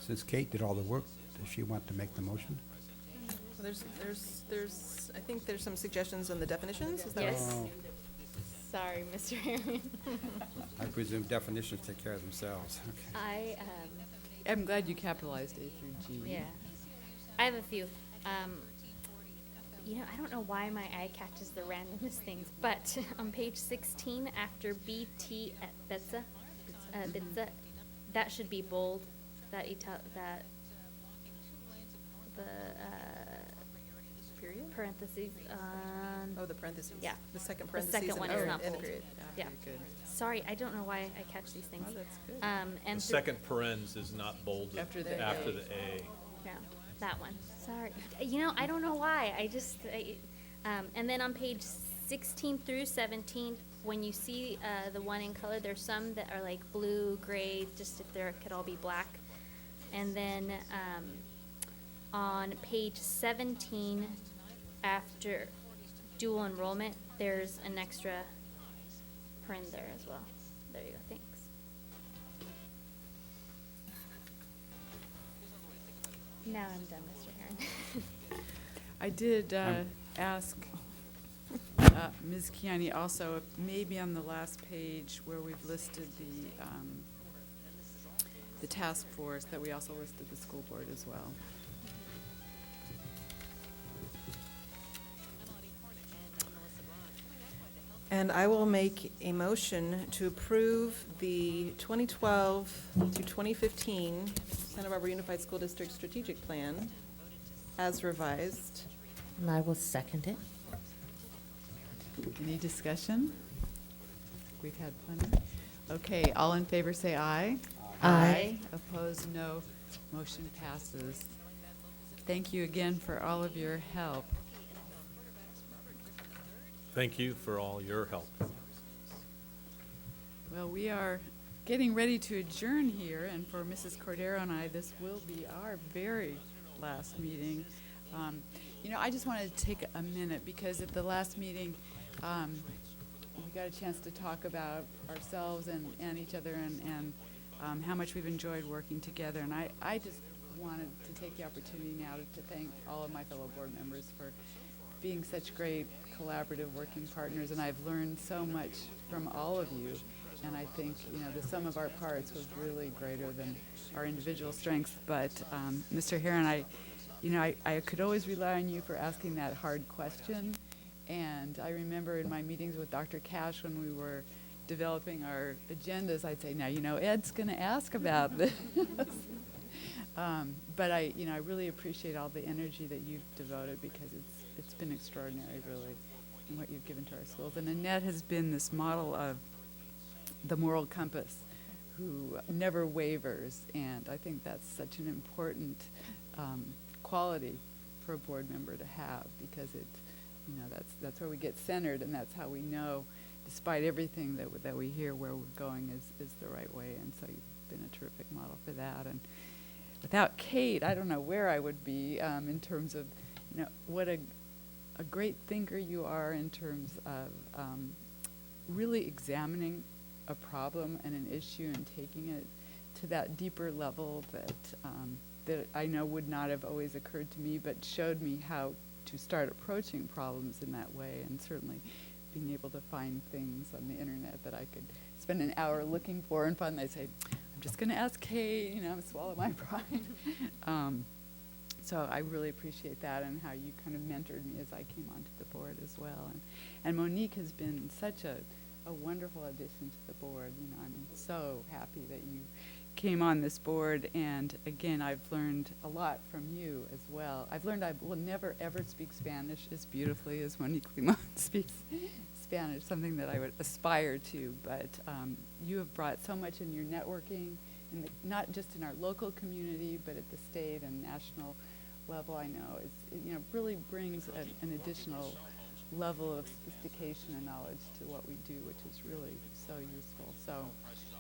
Since Kate did all the work, does she want to make the motion? Well, I think there's some suggestions on the definitions, is that right? Yes. Oh, Sorry, Mr. Harriman. I presume definitions take care of themselves. Okay. I'm glad you capitalized A through G. Yeah. I have a few. I don't know why my eye catches the randomest things, but on page 16, after BT at Betsa, that should be bold. Period? Parentheses. Oh, the parentheses. Yeah. The second The parentheses. second and one the is period, not and the bold. period. Yeah. Good. Sorry, I don't know why I catch these things. Oh, that's good. And The second parens is not bolded After the after A. the A. Yeah, that one. Sorry. I don't know why. And then on page 16 through 17, when you see the one in color, there's some that are like blue, gray, just if there could all be black. And then on page 17, after dual enrollment, there's an extra paren there as well. There you go. Thanks. Now I'm done, Mr. Heron. I did ask Ms. Kiani also, if maybe on the last page where we've listed the task force, that we also listed the school board as well. And I will make a motion to approve the 2012 to 2015 Santa Barbara Unified School District Strategic Plan as revised. And I will second it. Any discussion? We've had plenty. Okay, all in favor say aye. Aye. Opposed, no. Motion passes. Thank you again for all of your help. Thank you for all your help. Well, we are getting ready to adjourn here, and for Mrs. Cordero and I, this will be our very last meeting. I just wanted to take a minute, because at the last meeting, we got a chance to talk about ourselves and each other and how much we've enjoyed working together. And I just wanted to take the opportunity now to thank all of my fellow board members for being such great collaborative working partners. And I've learned so much from all of you. And I think, the sum of our parts was really greater than our individual strengths. But Mr. Heron, I could always rely on you for asking that hard question. And I remember in my meetings with Dr. Cash when we were developing our agendas, I'd say, now, Ed's going to ask about this. But I really appreciate all the energy that you've devoted, because it's been extraordinary, really, in what you've given to our schools. And Annette has been this model of the moral compass who never wavers, and I think that's such an important quality for a board member to have, because that's where we get centered, and that's how we know, despite everything that we hear, where we're going is the right way. And so you've been a terrific model for that. And without Kate, I don't know where I would be in terms of what a great thinker you are in terms of really examining a problem and an issue and taking it to that deeper level that I know would not have always occurred to me, but showed me how to start approaching problems in that way. And certainly being able to find things on the internet that I could spend an hour looking for, and finally I'd say, I'm just going to ask Kate, swallow my pride. So I really appreciate that, and how you kind of mentored me as I came onto the board as well. And Monique has been such a wonderful addition to the board. I'm so happy that you came on this board, and again, I've learned a lot from you as well. I've learned I will never ever speak Spanish as beautifully as Monique Limon speaks Spanish, something that I would aspire to, but you have brought so much in your networking, not just in our local community, but at the state and national level. I know it really brings an additional level of sophistication and knowledge to what we do, which is really so useful. So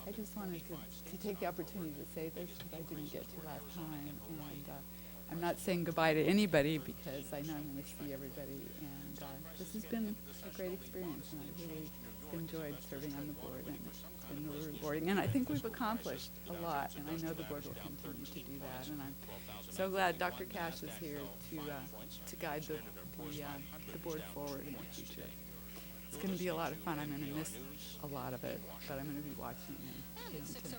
I just wanted to take the opportunity to say this, because I didn't get to last time. And I'm not saying goodbye to anybody, because I know I'm going to see everybody. And this has been a great experience, and I really enjoyed serving on the board, and it's been really rewarding. And I think we've accomplished a lot, and I know the board will continue to do that. And I'm so glad Dr. Cash is here to guide the board forward in the future. It's going to be a lot of fun. I'm going to miss a lot of it, but I'm going to be watching and paying attention.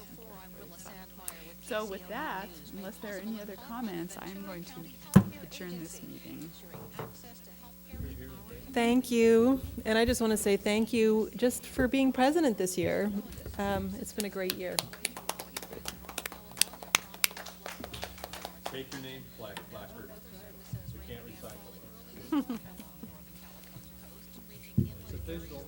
So with that, unless there are any other comments, I'm going to adjourn this meeting. Thank you. And I just want to say thank you just for being president this year. It's been a great year. Take your name placard. You can't recycle it. It's official.